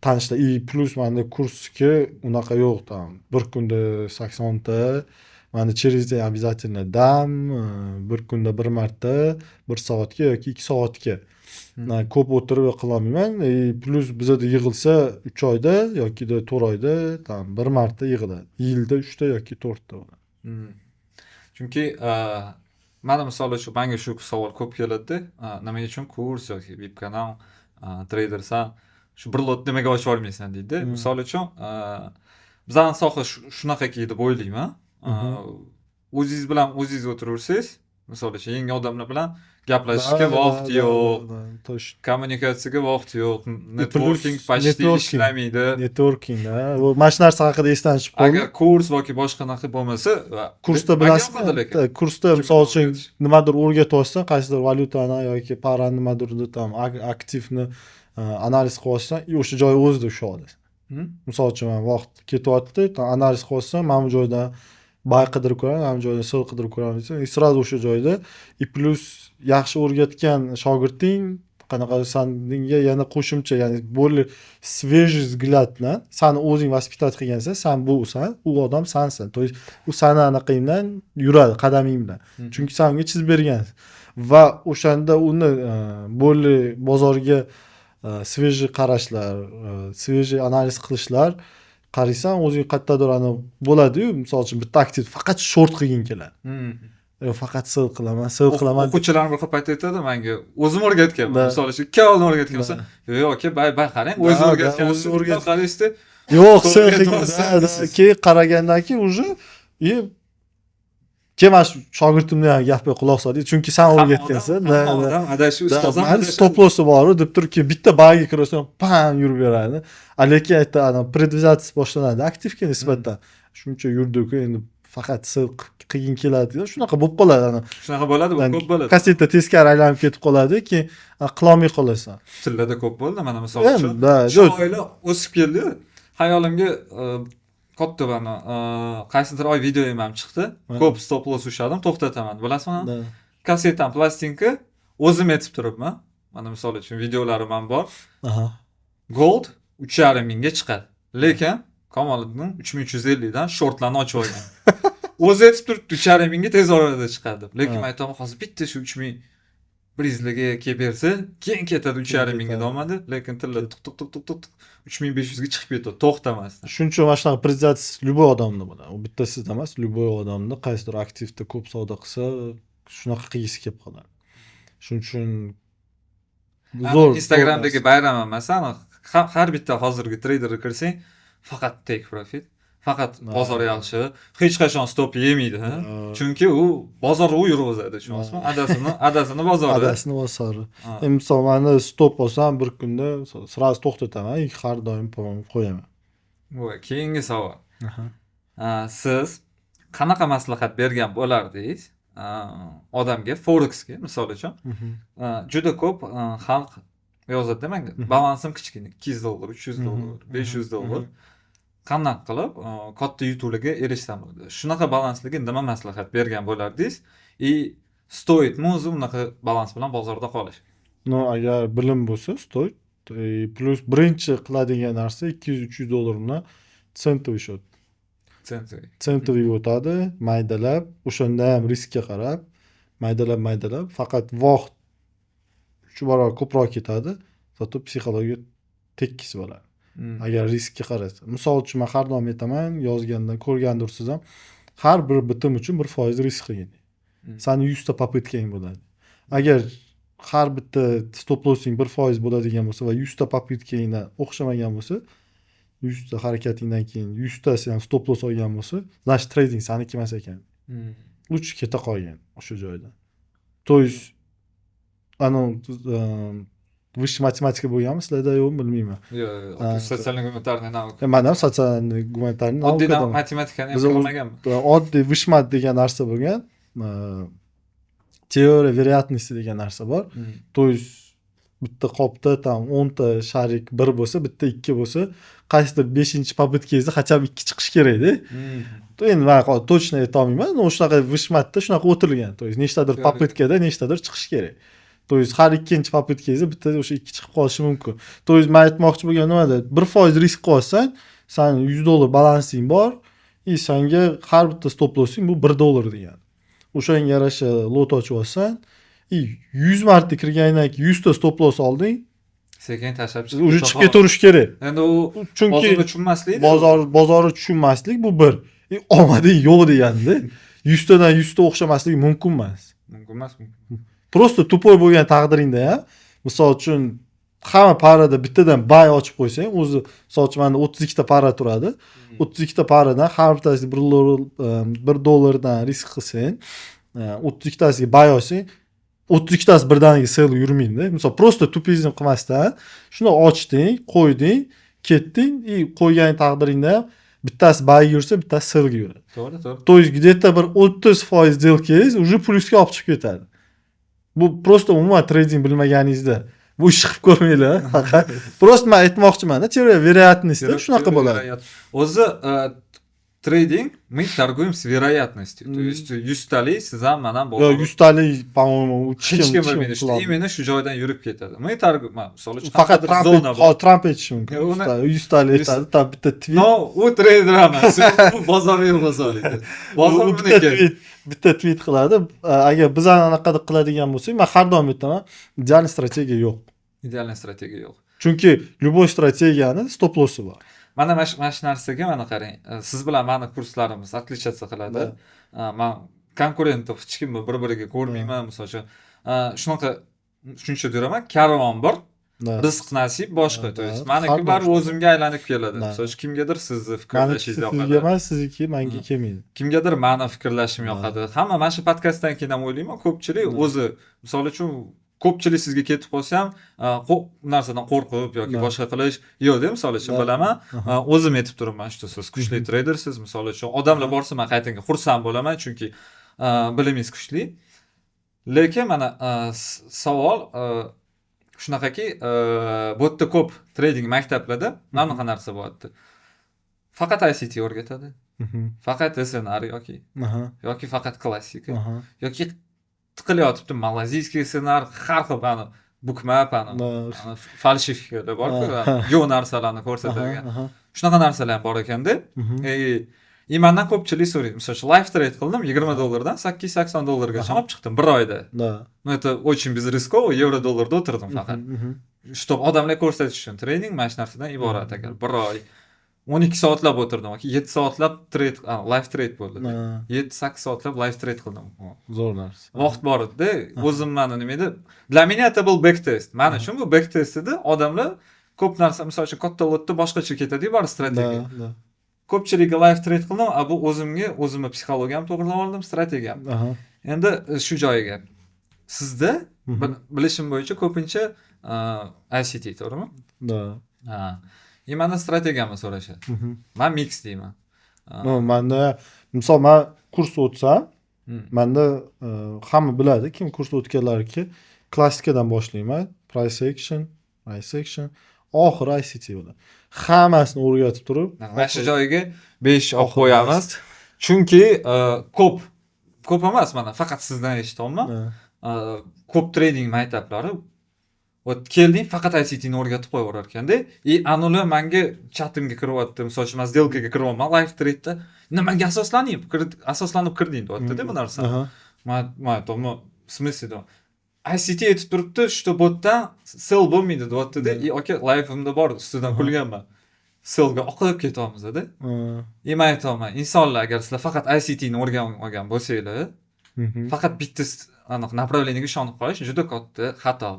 tanishlar. Plus menda kursga unaqa yo'q tam. Bir kunda 80 ta, menda через день обязательно dam, bir kunda bir marta, 1 soatga yoki 2 soatga. Ko'p o'tirib qilolmayman. Plus bizda yig'ilsa 3 oyda yoki 4 oyda tam bir marta yig'iladi. Yilda 3 ta yoki 4 ta bo'ladi. Chunki mana misol uchun menga shu savol ko'p keladi. Nima uchun kurs yoki VIP kanal treydersan, shu bir lot nimaga ochib olmaysan deydi. Misol uchun bizning soha shunaqaki deb o'ylayman. O'zingiz bilan o'zingiz o'tirursiz, Misol uchun yangi odamlar bilan gaplashishga vaqt yo'q, точно. kommunikatsiyaga vaqt yo'q, Plus networking почти networking. ishlamaydi. Networking mana shu narsa haqida esdan chiqib qoldi. Agar kurs yoki boshqa naqa bo'lmasa, Kursda menga yoqadi bilasizmi? lekin. Kursda misol uchun nimadir o'rgatyapsan, qaysidir valyutani yoki parani nimadirni tam aktivni analiz qilyapsan, o'sha joy o'zida ushlab olasan. Misol uchun men vaqt ketyapti, analiz qilyapsan, mana bu joydan bay qidirib ko'raman, mana bu joydan sel qidirib ko'raman desang, sразу o'sha joyda plus yaxshi o'rgatgan shogirding qanaqa senga yana qo'shimcha, ya'ni более свежий взгляд bilan seni o'zing vоспитать qilgansan, sen busan, u odam sensan. То есть u seni anaqang bilan yuradi, qadaming bilan. Chunki sen unga chizib bergansan. Va o'shanda uni более bozorga свежий qarashlar, свежий analiz qilishlar qaraysan, o'zing qayerdadir bo'ladi-yu, misol uchun bitta aktiv faqat short qilging keladi. Faqat sel qilaman. O'quvchilar bir xil payt aytadi menga, o'zim o'rgatganman. Misol uchun 2 oylik o'rgatgan bo'lsa, yo'q, bay qarang, o'zim o'rgatgan. Qaraysiz, yo'q, sel qilgan. Keyin qaragandan keyin уже keyin mana shu shogirdimni ham gapiga quloq soldi. Chunki sen o'rgatgansan. Odam adashuv, ustozim adashuv. Stop-loss'i bor-u, deb turibki, bitta bag'ga kirasan, pam yurib beradi. Lekin aytdi, предвизация boshlanadi aktivga nisbatan. Shuncha yurdi-ku, endi faqat sel qilgin keladi. Shunaqa bo'lib qoladi. Shunaqa bo'ladi, ko'p bo'ladi. Kasseta teskari aylanib ketib qoladi, keyin qilolmay qolasan. Tillarda ko'p bo'ldi, mana misol uchun. Shu oila o'sib keldi. Hayolimga katta bana qaysidir oy videoyim ham chiqdi. Ko'p stop loss ushladim, to'xtataman. Bilasizmi? Kassetam plastinka o'zim etib turibman. Mana misol uchun videolarim ham bor. Gold 3,5 mingga chiqadi. Lekin Kamoliddin 3350 dan shortlarni ochib olgan. O'zi etib turibdi 3,5 mingga tez orada chiqadi. Lekin men aytaman, hozir bitta shu 3100 ga kelib bersa, keyin ketadi 3,5 mingga olmadi, lekin tilla tuq 3500 ga chiqib ketadi, to'xtamasdan. Shuning uchun mana shunaqa prezentatsiya любой odamda bo'ladi. U bittasida emas, любой odamda qaysidir aktivda ko'p savdo qilsa, shunaqa qilgisi kelib qoladi. Shuning uchun zo'r. Instagramdagi bayram emasmi? Har bitta hozirgi traderga kirsang, faqat take profit, faqat bozor yaxshi, hech qachon stop yemaydi, chunki u bozor u yurg'izadi, tushunasizmi? Adasini bozori. Adasini bozori. Misol meni stop olsam bir kunda sразу to'xtataman, har doim qo'yaman. Bu keyingi savol. Siz qanaqa maslahat bergan bo'lardingiz odamga forexga, misol uchun? Juda ko'p xalq yozadi menga, balansim kichkina, $200, $300, $500. Qanday qilib katta yutuqlarga erishsam bo'ladi? Shunaqa balanslarga nima maslahat bergan bo'lardingiz? Stoytmi o'zi unaqa balans bilan bozorda qolish? Agar bilim bo'lsa, stoyt. Plus birinchi qiladigan narsa $200-300 sentoviy shot. Sentoviy o'tadi, maydalab, o'shanda ham riskka qarab, maydalab, faqat vaqt 3 barobar ko'proq ketadi, sotib psixologiya tekis bo'ladi. Agar riskka qarasa. Misol uchun men har doim aytaman, yozgandan ko'rgandirsiz ham, har bir bitim uchun 1% risk qilgin. Sani 100 ta попыткang bo'ladi. Agar har bitta stop lossing 1% bo'ladigan bo'lsa va 100 ta попыткangdan o'xshamagan bo'lsa, 100 ta harakatingdan keyin 100 tasi ham stop loss olgan bo'lsa, значит trading saniki emas ekan. Lutch keta qolgan o'sha joydan. То есть Высшая matematika bo'lganmi sizlarda yo'qmi bilmayman. Yo'q, sotsial gumanitarniy nauka. Men ham sotsial gumanitarniy nauka. Oddiy matematikani ham qilmaganman. Oddiy высшmat degan narsa bo'lgan. Teoriya вероятности degan narsa bor. То есть bitta qopda tam 10 ta sharik 1 bo'lsa, bitta 2 bo'lsa, qaysidir 5-попыткangizda хотя бы 2 chiqish kerak-da. To endi men точно ayta olmayman, но shunaqa высшmatda shunaqa o'tilgan. То есть nechtadir попыткada nechtadir chiqish kerak. То есть har ikkinchi попыткangizda bitta o'sha 2 chiqib qolishi mumkin. То есть men aytmoqchi bo'lgan nimada, 1% risk qilsang, sen $100 balansing bor, senga har bitta stop lossing bu $1 degan. O'shanga yarasha lot ochib olsan, 100 marta kirgandan keyin 100 ta stop loss olding, sekin tashlab chiqib ketirish kerak. Endi u bozorni tushunmaslik, bozorni tushunmaslik bu bir. Omading yo'q deganda, 100 tadan 100 ta o'xshamasligi mumkin emas. Mumkin emas. Просто tupoy bo'lgan taqdiringda ham, misol uchun hamma parada bittadan buy ochib qo'ysang, o'zi misol uchun menda 32 ta para turadi. 32 ta paradan har bittasi $1 dan risk qilsang, 32 tasiga buy olsang 32 tasi birdaniga sell yurmaydi. Misol prosta tupizm qilmasdan shuni ochding, qo'yding, ketding, qo'ygan taqdiringda ham bittasi buy yursa, bittasi sell yuradi. To'g'ri. То есть где-то bir 30% сделкangiz уже plusga olib chiqib ketadi. Bu prosta umuman trading bilmaganingizda bu ishni qilib ko'rmanglar. Faqat prosta men aytmoqchiman-da, teoriya вероятности shunaqa bo'ladi. O'zi trading мы торгуем с вероятностью. То есть 100 talik siz ham men ham Yo 100 talik, по-моему, hech kim bilmaydi. Именно shu joydan yurib ketadi. Мы торгуем, misol uchun faqat Trump aytishi mumkin. 100 talik aytadi, tam bitta tweet. No, u trader emas. Bu bozorning bozori. Bozor bitta tweet qiladi. Agar biz anaqa qiladigan bo'lsak, men har doim aytaman, ideal strategiya yo'q. Ideal strategiya yo'q. Chunki любой strategiyani stop lossi bor. Mana shu narsaga mana qarang. Siz bilan meni kurslarimiz отличаться qiladi. Men konkurentov hech kimni bir-biriga ko'rmayman, misol uchun. Shunaqa shuncha duraman, karvon bor. Rizq nasib boshqa. To есть meniki bari o'zimga aylanib keladi. Misol uchun kimgadir sizni fikrlashingiz yoqadi. Sizga emas, sizniki menga kelmaydi. Kimgadir meni fikrlashim yoqadi. Hamma mana shu podkastdan keyin ham o'ylayman, ko'pchilik o'zi misol uchun ko'pchilik sizga ketib qolsa ham bu narsadan qo'rqib yoki boshqa qilish yo'q-da, misol uchun bilaman. O'zim aytib turibman, shu siz kuchli tradersiz, misol uchun odamlar borsa men qaytanga xursand bo'laman, chunki bilimingiz kuchli. Lekin mana savol shunaqaki, bu yerda ko'p trading maktablarda mana bunaqa narsa bo'lyapti. Faqat ICT o'rgatadi. Faqat ssenariy yoki faqat klassika yoki tiqilyotibdi malaziyskiy ssenariy, har xil bani bukma, falsifikalar bor-ku, yo'q narsalarni ko'rsatadigan. Shunaqa narsalar ham bor ekanda. Mendan ko'pchilik so'raydi. Misol uchun live trade qildim, $20dan $880gacha olib chiqdim bir oyda. Ну это очень без рисково, евро-dollarda o'tirdim faqat. Чтобы odamlar ko'rsatish uchun trading mana shu narsadan iborat ekan. Bir oy 12 soatlab o'tirdim yoki 7 soatlab live trade bo'ldi. 7-8 soatlab live trade qildim. Zo'r narsa. Vaqt bor edi. O'zim mana nima edi? Для меня это был backtest. Mana uchun bu backtest edi. Odamlar ko'p narsa, misol uchun katta lotda boshqacha ketadi, bor strategiya. Ko'pchilikga live trade qildim, bu o'zimni psixologiyam to'g'rilab oldim, strategiyam. Endi shu joyiga. Sizda bilishim bo'yicha ko'pincha ICT, to'g'rimi? Meni strategiyamni so'rashadi. Men mix deyman. Menda misol men kurs o'tsam, menda hamma biladi, kim kurs o'tganlarki, klassikadan boshlayman, price action, oxiri ICT bo'ladi. Hammasini o'rgatib turib, mana shu joyiga 5 olib qo'yamiz. Chunki ko'p emas, mana faqat sizdan eshityapman. Ko'p trading maktablari kelding, faqat ICT ni o'rgatib qo'yaverar ekanda. Anular menga chatimga kiryapti, misol uchun men сделкаga kiryapman, live trade'da nimaga asoslanib kirding deyapti-da bu narsa. Men aytdim, в смысле? ICT aytib turibdi, shu botdan sell bo'lmaydi deyapti-da. Aka, live'imda bor, ustidan kulganman. Sellga oqib ketyapmiz-da. Men aytaman, insonlar agar sizlar faqat ICT ni o'rganib olgan bo'lsanglar, faqat bitta aniq направлениеga ishonib qolish juda katta xato.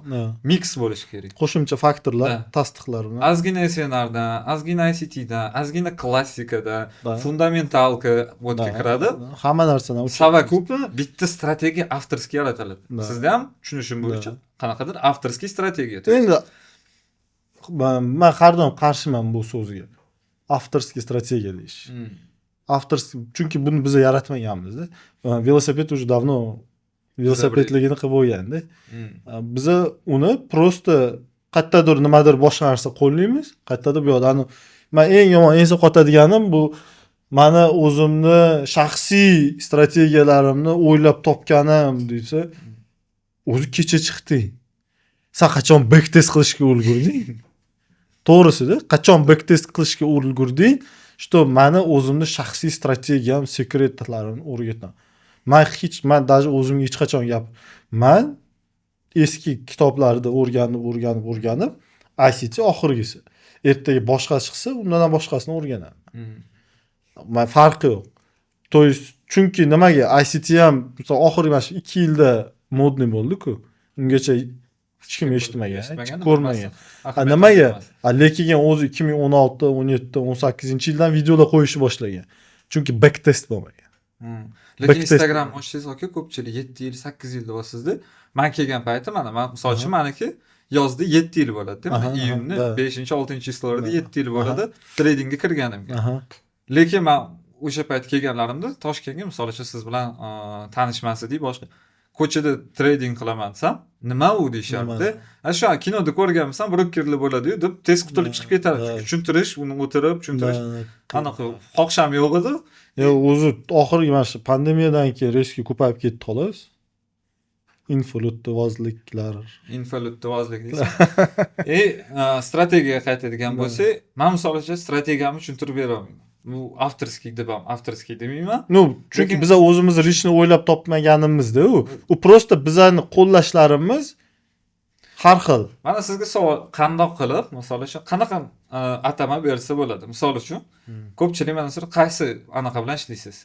Mix bo'lishi kerak. Qo'shimcha faktorlar, tasdiqlar bilan. Ozgina SNRdan, ozgina ICTdan, ozgina klassikadan, fundamentalka o'tga kiradi. Hamma narsadan Savakupi bitta strategiya avtorskiy yaratiladi. Sizda ham tushunishim bo'yicha qanaqadir avtorskiy strategiya. Endi men har doim qarshiman bu so'zga. Avtorskiy strategiya deyish. Avtorskiy, chunki buni biz yaratmaganmiz-da. Velosiped уже давно velosipedligini qilib bo'lganda. Biz uni prosta qayerdadir nimadir boshqa narsa qo'llaymiz, qayerdadir bu yoqda. Men eng yomon ensa qotadiganim bu meni o'zimni shaxsiy strategiyalarimni o'ylab topganim desa, o'zi kecha chiqding. Sen qachon backtest qilishga ulgurding? To'g'risida, qachon backtest qilishga ulgurding? Что meni o'zimni shaxsiy strategiyam, sekretlarimni o'rgataman. Men даже o'zimga hech qachon men eski kitoblarda o'rganib, ICT oxirgisi. Ertaga boshqa chiqsa, undan boshqasini o'rganaman. Men farqi yo'q. To есть, chunki nimaga ICT ham misol oxirgi mana shu 2 yilda modniy bo'ldi-ku. Ungacha hech kim eshitmagan, ko'rmagan. Nimaga? Lekin o'zi 2016, 17, 18-yildan videolar qo'yishni boshlagan. Chunki backtest bo'lmagan. Lekin Backtest- Instagram ochsangiz aka ko'pchilik 7 yil, 8 yil deyapsizda. Men kelgan payti mana men misol uchun meniki yozda 7 yil bo'ladi. Mana Aha, iyunni da. 5-6-yillarda Da. 7 yil bo'ladi tradingga kirganimga. Aha. Lekin men o'sha payt kelganlarimda Toshkentga misol uchun siz bilan tanishmasdik, boshqa ko'chada trading qilaman desam, nima u deyishardi. Shu kinoda ko'rganmisan, brokerlar bo'ladi-yu deb tez qutulib chiqib ketadi. Da. Tushuntirish, uni o'tirib tushuntirish. Da. Anaqa xohisham yo'q edi. O'zi oxirgi mana shu pandemiyadan keyin riski ko'payib ketdi xolos. Infolutdivozliklar. Infolutdivozlik deysan. Strategiyaga qaytadigan bo'lsak, men misol uchun strategiyamni tushuntirib bera olmayman. Bu avtorskiy deb ham avtorskiy demayman. Chunki biz o'zimiz rishni o'ylab topmaganimizda u prosta bizani qo'llashlarimiz har xil. Mana sizga savol, qandoq qilib, misol uchun qanaqa atama bersa bo'ladi? Misol uchun, ko'pchilik mana sizlar qaysi anaqa bilan ishlaysiz?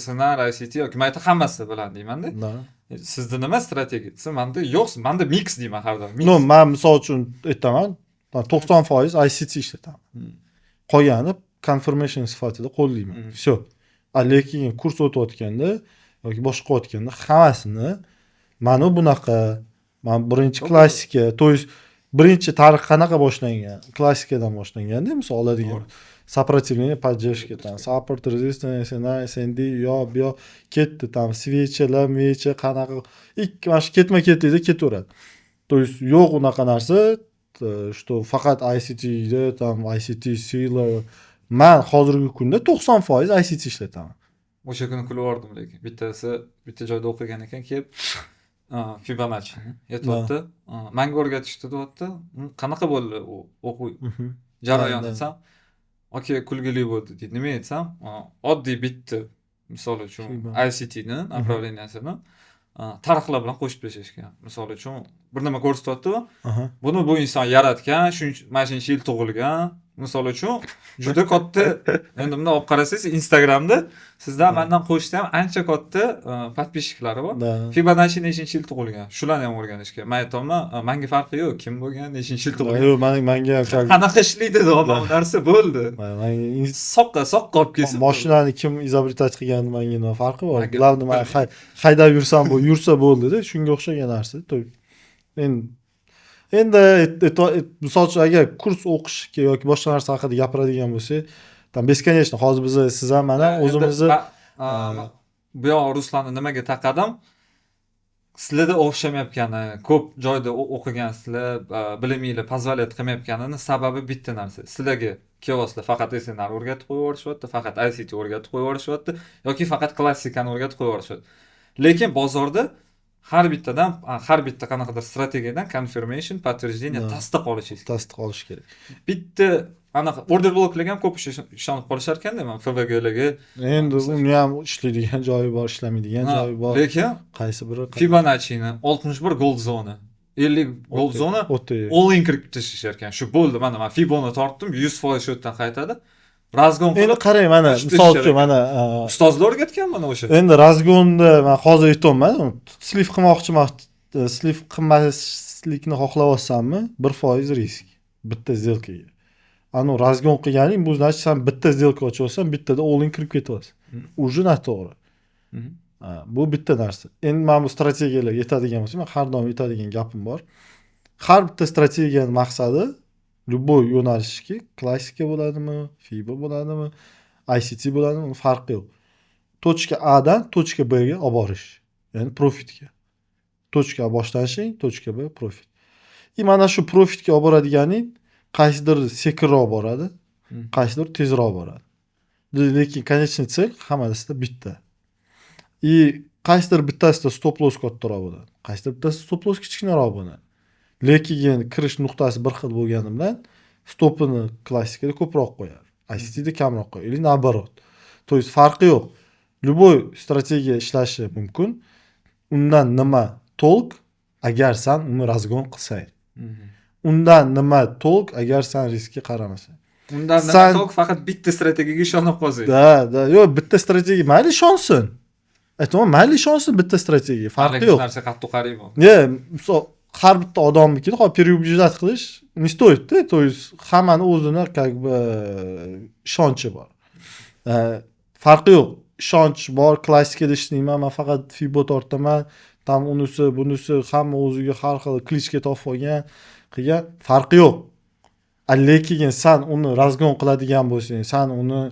SNR, ICT yoki mayta hammasi bilan deyman-da. Sizda nima strategiya? Menda yo'q, menda mix deyman har doim. Men misol uchun aytaman, 90% ICT ishlataman. Qolgani confirmation sifatida qo'llayman. Всё. Lekin kurs o'tayotganda yoki boshqa o'tganda hammasini mana bunaqa, men birinchi klassika, to есть birinchi tarix qanaqa boshlangan? Klassikadan boshlangan-da, misol oladigan. Сопротивление, поддержка, там, support, resistance, SND, yo ketdi, там, svechalar, mecha qanaqa ikki mana shu ketma-ketlikda ketaveradi. То есть yo'q unaqa narsa, что faqat ICT da, там, ICT sila. Men hozirgi kunda 90% ICT ishlataman. O'sha kuni kulib o'rdim lekin bittasi bitta joyda o'qigan ekan kelib Fibonacci aytibdi. Menga o'rgatishdi deyapti. Qanaqa bo'ldi u o'quv jarayon desam, aka kulgili bo'ldi deydi. Nima aytsam, oddiy bitta misol uchun ICT ni направлениясini tarixlar bilan qo'shib tashlashgan. Misol uchun bir nima ko'rsatyapti. Buni bu inson yaratgan, mana shuncha yil tug'ilgan. Misol uchun juda katta, endi bunday olib qarasangiz Instagramda sizdan mendan qo'shdi ham ancha katta подписчиклari bor. Fibonacci nechinchi yil tug'ilgan. Shularni ham o'rganishga. Men aytaman, menga farqi yo'q, kim bo'lgan, nechinchi yil tug'ilgan. Yo'q, menga qanaqa ishlaydi bu narsa bo'ldi. Soqqa olib kelsin. Mashinani kim izobretать qilgani menga nima farqi bor? Glавное, men haydab yursam bu yursa bo'ldi-da, shunga o'xshagan narsa. Endi misol uchun agar kurs o'qishga yoki boshqa narsa haqida gapiradigan bo'lsak, там бесконечно hozir biz siz ham mana o'zimizni bu yoq Ruslanni nimaga taqadim? Sizlarda o'xshamayotgani, ko'p joyda o'qigansizlar, biliminglar позволяет qilmayotganini sababi bitta narsa. Sizlarga kelyapsizlar, faqat SNR o'rgatib qo'yib faqat ICT o'rgatib qo'yib yoki faqat klassikani o'rgatib qo'yib Lekin bozorda har bitta qanaqadir strategiyadan confirmation, подтверждение, tasdiq olish kerak. Bitta anaqa order bloklarga ham ko'p ishonib qolishar ekanda, men FVGlarga. Endi uni ham ishlaydigan joyi bor, ishlamaydigan joyi bor. Lekin qaysi biri Fibonacci'ni 61 gold zona, 50 gold zona all in kirib tashlashar ekan. Shu bo'ldi, mana men Fiboni tortdim, 100% shu yerdan qaytadi. Razgon qilib. Endi qarang, mana misol uchun mana ustozlar o'rgatgan mana o'sha. Endi razgonda men hozir aytayman, slif qilmoqchiman, slif qilmaslikni xohlayapsanmi? 1% risk bitta сделкаga. Ano razgon qilganing bu значит sen bitta сделка ochyapsan, bittada all in kirib ketyapsan. Уже noto'g'ri. Bu bitta narsa. Endi men bu strategiyalarga yetadigan bo'lsam, men har doim aytadigan gapim bor. Har bitta strategiyaning maqsadi любой yo'nalishki, klassika bo'ladimi, Fibo bo'ladimi, ICT bo'ladimi, farqi yo'q. Точка A dan точка B ga olib borish, ya'ni profitga. Точка A boshlanishing, точка B profit. Mana shu profitga olib boradiganing qaysidir sekinroq boradi, qaysidir tezroq boradi. Lekin konечный цель hammasida bitta. Qaysidir bittasida stop loss kattaroq bo'ladi, qaysidir bittasida stop loss kichkinaroq bo'ladi. Lekin kirish nuqtasi bir xil bo'lgani bilan stopini klassikada ko'proq qo'yadi, ICTda kamroq qo'yadi. Или наоборот. То есть farqi yo'q. Любой strategiya ishlashi mumkin. Undan nima толк agar sen uni razgon qilsang. Undan nima толк agar sen riskka qaramasang. Undan nima толк faqat bitta strategiyaga ishonib qolsang. Da, yo'q, bitta strategiya mayli ishonsin. Aytaman, mayli ishonsin bitta strategiyaga, farqi yo'q. Narsa qattiq qaraymi? Misol har bitta odamniki переубеждать qilish не стоит-da. То есть hammani o'zini как бы ishonchi bor. Farqi yo'q. ishonch bor, klassikada ishlayman, man faqat fibo tortaman, tam unisi bunisi hamma o'ziga har xil klichka topib olgan, qilgan farqi yo'q. Lekin sen uni razgon qiladigan bo'lsang, sen uni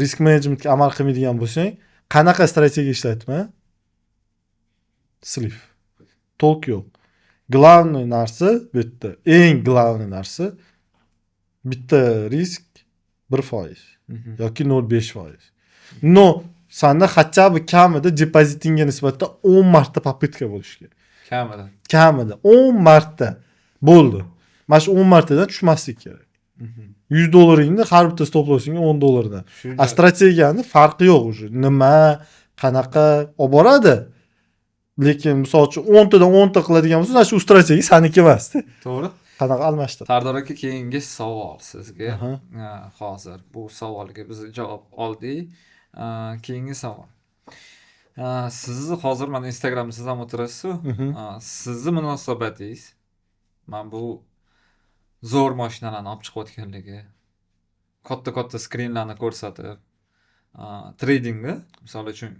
risk menejmentga amal qilmaydigan bo'lsang, qanaqa strategiya ishlatma? Slif. Tok yo'q. Главный narsa bitta, eng главный narsa bitta risk 1% yoki 0.5%. No, sanda хотя бы kamida depozitingga nisbatan 10 marta попытка bo'lishi kerak. Kamida. Kamida 10 marta bo'ldi. Mana shu 10 martadan tushmaslik kerak. $100 har bitta stop lossingga $10. A strategiyani farqi yo'q уже. Nima, qanaqa olib boradi? Lekin misol uchun 10 tadan 10 ta qiladigan bo'lsa, shu strategiya saniki emas. To'g'ri. Qanaqa almashtir? Sardor aka, keyingi savol sizga. Hozir bu savolga biz javob oldik. Keyingi savol. Sizni hozir mana Instagramda siz ham o'tirasiz. Sizni munosabatingiz mana bu zo'r mashinalarni olib chiqayotganligi, katta skrinlarni ko'rsatib, tradingni, misol uchun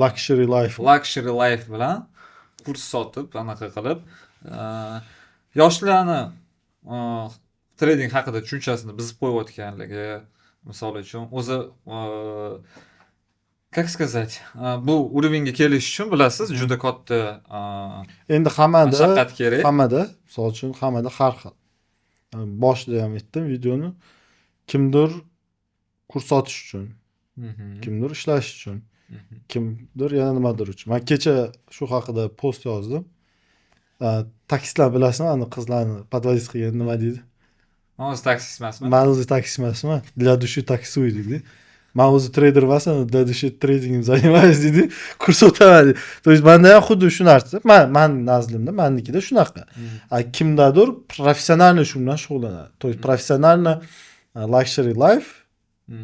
Luxury life bilan kurs sotib, anaqa qilib, yoshlarni trading haqida tushunchasini buzib qo'yayotganligi, misol uchun o'zi как сказать, bu уровеньga kelish uchun bilasiz, juda katta endi hammada mashaqqat kerak. misol uchun hammada har xil. Boshida ham aytdim videoni. Kimdir kurs sotish uchun, kimdir ishlash uchun, kimdir yana nimadir uchun. Men kecha shu haqida post yozdim. Taksistlar bilasizmi, ana qizlarni podvozit qilgan nima deydi? Men o'zi taksist emasman. Men o'zi taksist emasman. Для души таксуй deydi. Men o'zi trader emasman, для души trading занимаюсь deydi. Kurs o'taman. То есть menda ham xuddi shu narsa. Men nazlimda, mennikida shunaqa. Kimdadir professionalni shu bilan shug'ullanadi. То есть professionalni luxury life,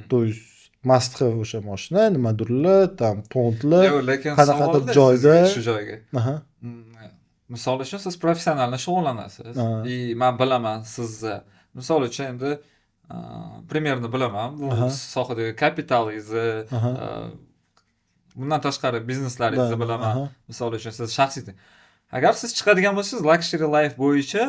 то есть must have o'sha mashina, nimadirlar, tam tontlar, lekin qanaqadir joyda shu joyga. Misol uchun siz professionalni shug'ullanasiz. Men bilaman sizni. Misol uchun endi primerni bilaman. Bu sohadagi kapitalingizni, bundan tashqari bizneslaringizni bilaman. Misol uchun siz shaxsiy. Agar siz chiqadigan bo'lsangiz luxury life bo'yicha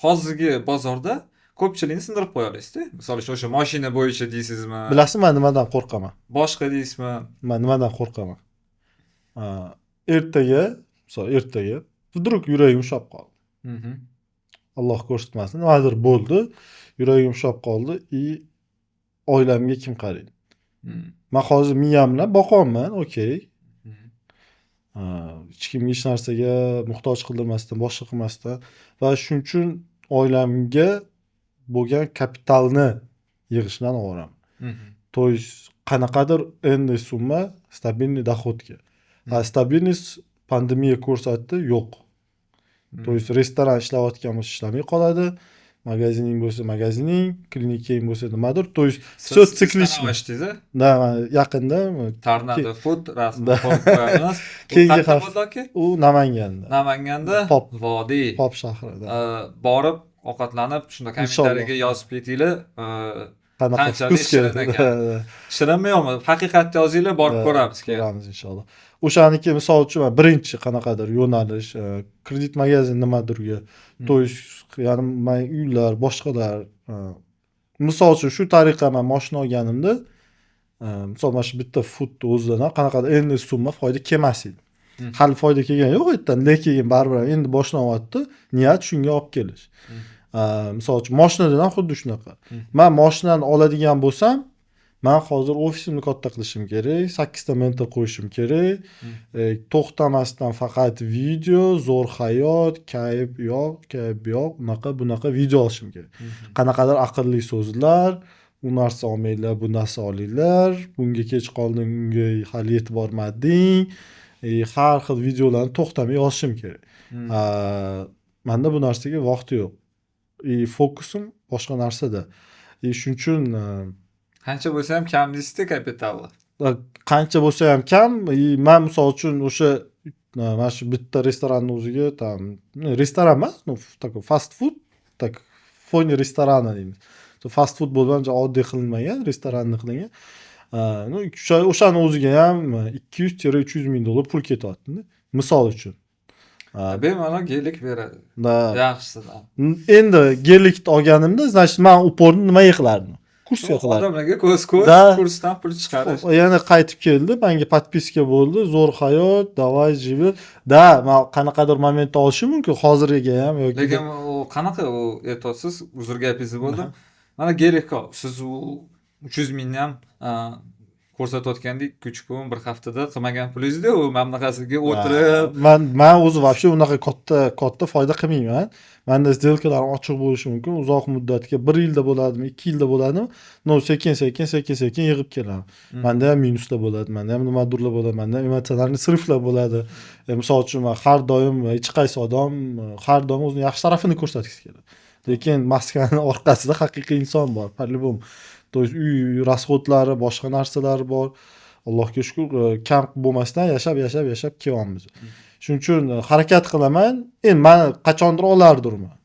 hozirgi bozorda ko'pchilikni sindirib qo'ya olasiz-da. Misol uchun o'sha mashina bo'yicha deysizmi? Bilasizmi, men nimadan qo'rqaman? Boshqa deysizmi? Men nimadan qo'rqaman? Ertaga vdруг yuragim ushlab qoldi. Alloh ko'rsatmasin, nimadir bo'ldi, yuragim ushlab qoldi, oilamga kim qaraydi? Men hozir miyam bilan boqonman, okey. Hech kimga hech narsaga muhtoj qildirmasdan, boshqa qilmasdan va shuning uchun oilamga bo'lgan kapitalni yig'ishdan ovoraman. То есть qanaqadir endi summa stabilniy dohodga. Stabilность pandemiya ko'rsatdi, yo'q. То есть restoran ishlayotgan bo'lsa ishlamay qoladi, magazining bo'lsa magazining, klinikang bo'lsa nimadir. То есть все циклично. Da, yaqinda Tornado Food rasman qo'yamiz. Keyingi hafta u Namanganda. Vodiy. Pop shahrida. Borib ovqatlanib, shunda kommentariyaga yozib ketinglar. Qanchalik shirin ekan. Shirinmi yo'qmi? Haqiqatni yozinglar, borib ko'ramiz keyin. Ko'ramiz inshaalloh. O'shaniki misol uchun birinchi qanaqadir yo'nalish, kredit magazin nimadirga, то есть ya'ni uylar, boshqalar. Misol uchun shu tariqa men mashina olganimda, misol mana shu bitta futni o'zidan qanaqadir endi summa foyda kelmas edi. Hali foyda kelgani yo'q aytdan, lekin baribir endi boshlanyapti, niyat shunga olib kelish. Misol uchun mashinadan ham xuddi shunaqa. Men mashinani oladigan bo'lsam, men hozir ofisimni katta qilishim kerak, 8 ta mentor qo'yishim kerak. To'xtamasdan faqat video, zo'r hayot, kayf yo'q, bunaqa video olishim kerak. Qanaqadir aqlli so'zlar, u narsa olmanglar, bu narsa olinglar, bunga kech qolding, unga hali yetib bormading. Har xil videolarni to'xtamay yozishim kerak. Menda bu narsaga vaqt yo'q. Fokusim boshqa narsada. Shuning uchun qancha bo'lsa ham kam deysiz kapitalni. Qancha bo'lsa ham kam. Men misol uchun o'sha mana shu bitta restoranni o'ziga tam restoran emas, такой fast food, так фоне restorana deymiz. Fast food bo'lgan oddiy qilinmagan, restoranni qilingan. O'shani o'ziga ham 200-300 ming dollar pul ketyapti. Misol uchun. Bemalol gelik beradi. Da. Yaxshisidan. Endi gelikni olganimda, значит, men uporni nimaga qilardim? Kursga qilardim. Odamlarga ko'z Da. kursdan pul chiqarish. Yana qaytib keldi, menga podpiska bo'ldi, zo'r hayot, давай живет. Da, men qanaqadir momentda olishim mumkin hozirga ham yoki Lekin u qanaqa u aytyapsiz, uzr gapingizni bo'ldim. Mana gelikka siz u 300 mingni ham ko'rsatayotgandek 3 kun bir haftada qilmagan pulingizni u mamlakasiga o'tirib men o'zi вообще unaqa katta foyda qilmayman. Menda сделкалар ochiq bo'lishi mumkin, uzoq muddatga 1 yilda bo'ladimi, 2 yilda bo'ladimi, no sekin yig'ib kelaman. Menda ham minuslar bo'ladi, menda ham nimadirlar bo'ladi, menda ham emotsional sirflar bo'ladi. Misol uchun men har doim hech qaysi odam har doim o'zining yaxshi tarafini ko'rsatgisi keladi. Lekin maskani orqasida haqiqiy inson bor, по-любому. То есть uy rasxodlari, boshqa narsalari bor. Allohga shukr, kam bo'lmasdan yashab kelyapmiz. Shuning uchun harakat qilaman. Endi men qachondir olardirman.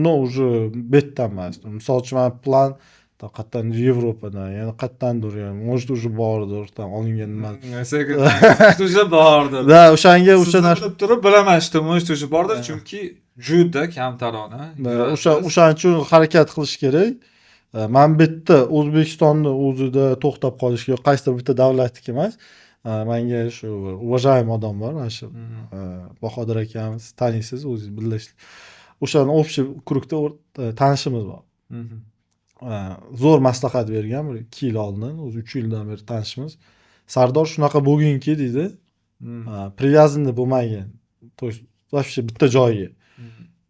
No, уже betdan emas. Misol uchun men plan qayerdan Yevropadan, yana qayerdandir, может уже bordir, tam olingan nima. Уже bordir. Da, o'shanga narsa turib bilaman, что может уже bordir, chunki juda kamtarona. O'shaning uchun harakat qilish kerak. Men bu yerda O'zbekistonni o'zida to'xtab qolishga qaysidir bitta davlatniki emas. Menga shu уважаемый odam bor, mana shu Bahodir akamiz, taniysiz, o'zingiz bilasiz. O'shani общий krugda tanishimiz bor. Zo'r maslahat bergan, 2 yil oldin, o'zi 3 yildan beri tanishimiz. Sardor shunaqa bo'lginki deydi. Привязанный bo'lmagan. То есть вообще bitta joyga.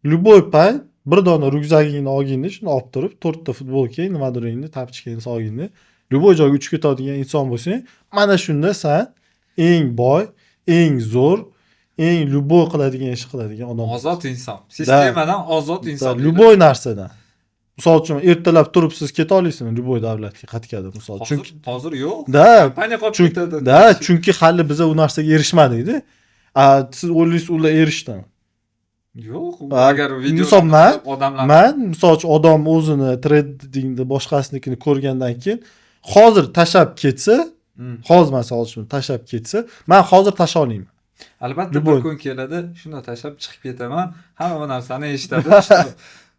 Любой payt bir dona ryukzagingni olgingni, shuni olib turib, 4 ta futbolka, nimaduringni, tapchkangni olgingni, любой joyga uchib ketadigan inson bo'lsang, mana shunda sen eng boy, eng zo'r, eng любой qiladigan ish qiladigan odam. Ozod inson. Sistemadan ozod inson. Любой narsadan. Misol uchun ertalab turib siz keta olasizmi любой davlatga qatgadi, misol. Chunki hozir yo'q. Da, kompaniya qolib ketadi. Da, chunki hali biz u narsaga erishmadik-da. Siz o'ylaysiz ular erishdimi? Yo'q, agar video odamlar men misol uchun odam o'zini tradingda boshqasinikini ko'rgandan keyin hozir tashab ketsa, hozir misol uchun tashab ketsa, men hozir tasha olmayman. Albatta bir kun keladi, shuni tashab chiqib ketaman, hamma narsani eshitadi.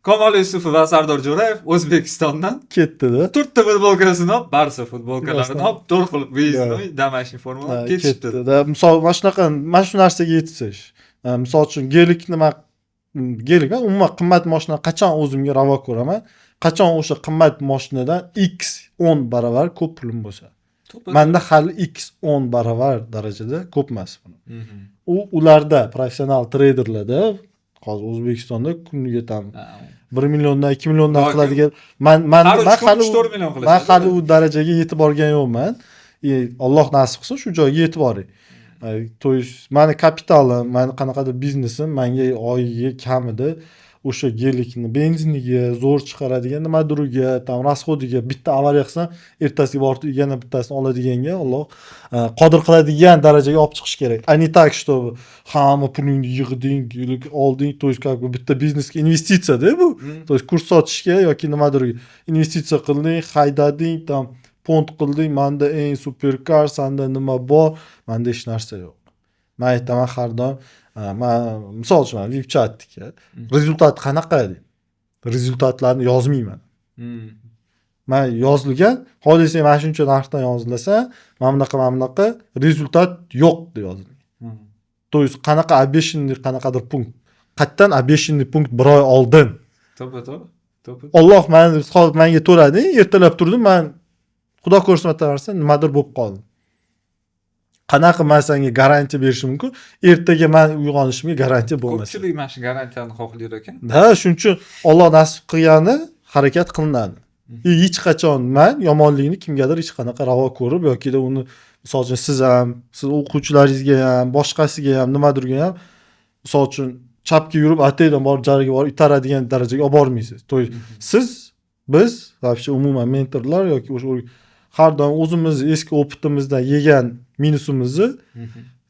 Kamol Yusufov va Sardor Jo'rayev O'zbekistondan ketdi-da. 4 ta futbolkasini olib, Barsa futbolkalarini olib, 4 xil vyuzdnoy damashniy formula ketishdi. Misol mana shu narsaga yetish. Misol uchun gelikni men umuman qimmat mashina qachon o'zimga ravo ko'raman, qachon o'sha qimmat mashinadan x 10 barobar ko'p pulim bo'lsa. Menda hali x 10 barobar darajada ko'p emas buni. Ularda professional treyderlarda hozir O'zbekistonda kuniga tam 1 milliondan 2 milliondan qiladigan men hali u darajaga yetib borgan yo'qman. Alloh nasib qilsa shu joyga yetib boray. То есть meni kapitalim, meni qanaqadir biznesim menga oyiga kamida o'sha gelikni benziniga, zo'r chiqaradigan nimaduriga, tam rasxodiga bitta avariya qilsam, ertasiga borib yana bittasini oladiganga Alloh qodir qiladigan darajaga olib chiqish kerak. А не так, что hamma pulingni yig'ding, olding, то есть как бы bitta biznesga investitsiya-da bu. То есть kurs sotishga yoki nimaduriga investitsiya qilding, haydading, tam pont qilding, menda eng super kar, senda nima bor, menda hech narsa yo'q. Men aytaman har doim, men misol uchun VIP chatdika, rezultat qanaqa deydi? Rezultatlarni yozmayman. Men yozilgan, hozir mana shuncha narxdan yozilsa, mana bunaqa rezultat yo'q deb yozilgan. То есть qanaqa обещанный qanaqadir punkt. Qayerdan обещанный punkt 1 oy oldin. To'g'ri. Alloh menga to'ladi, ertalab turdim, men Xudo ko'rsatmasin nimadir bo'lib qoldi. Qanaqa men senga garantiya berishim mumkin? Ertaga men uyg'onishimga garantiya bo'lmas. Ko'pchilik mana shu garantiyani xohlaydi ekan. Ha, shuning uchun Alloh nasib qilgani harakat qilinadi. Hech qachon men yomonlikni kimgadir hech qanaqa ravo ko'rib yoki uni misol uchun siz o'quvchilaringizga ham, boshqasiga ham, nimadirga ham misol uchun chapga yurib, ataydan borib jariga borib itaradigan darajaga olib bormaysiz. To biz вообще umuman mentorlar yoki o'sha har doim o'zimiz eski opitimizdan yegan minusimizni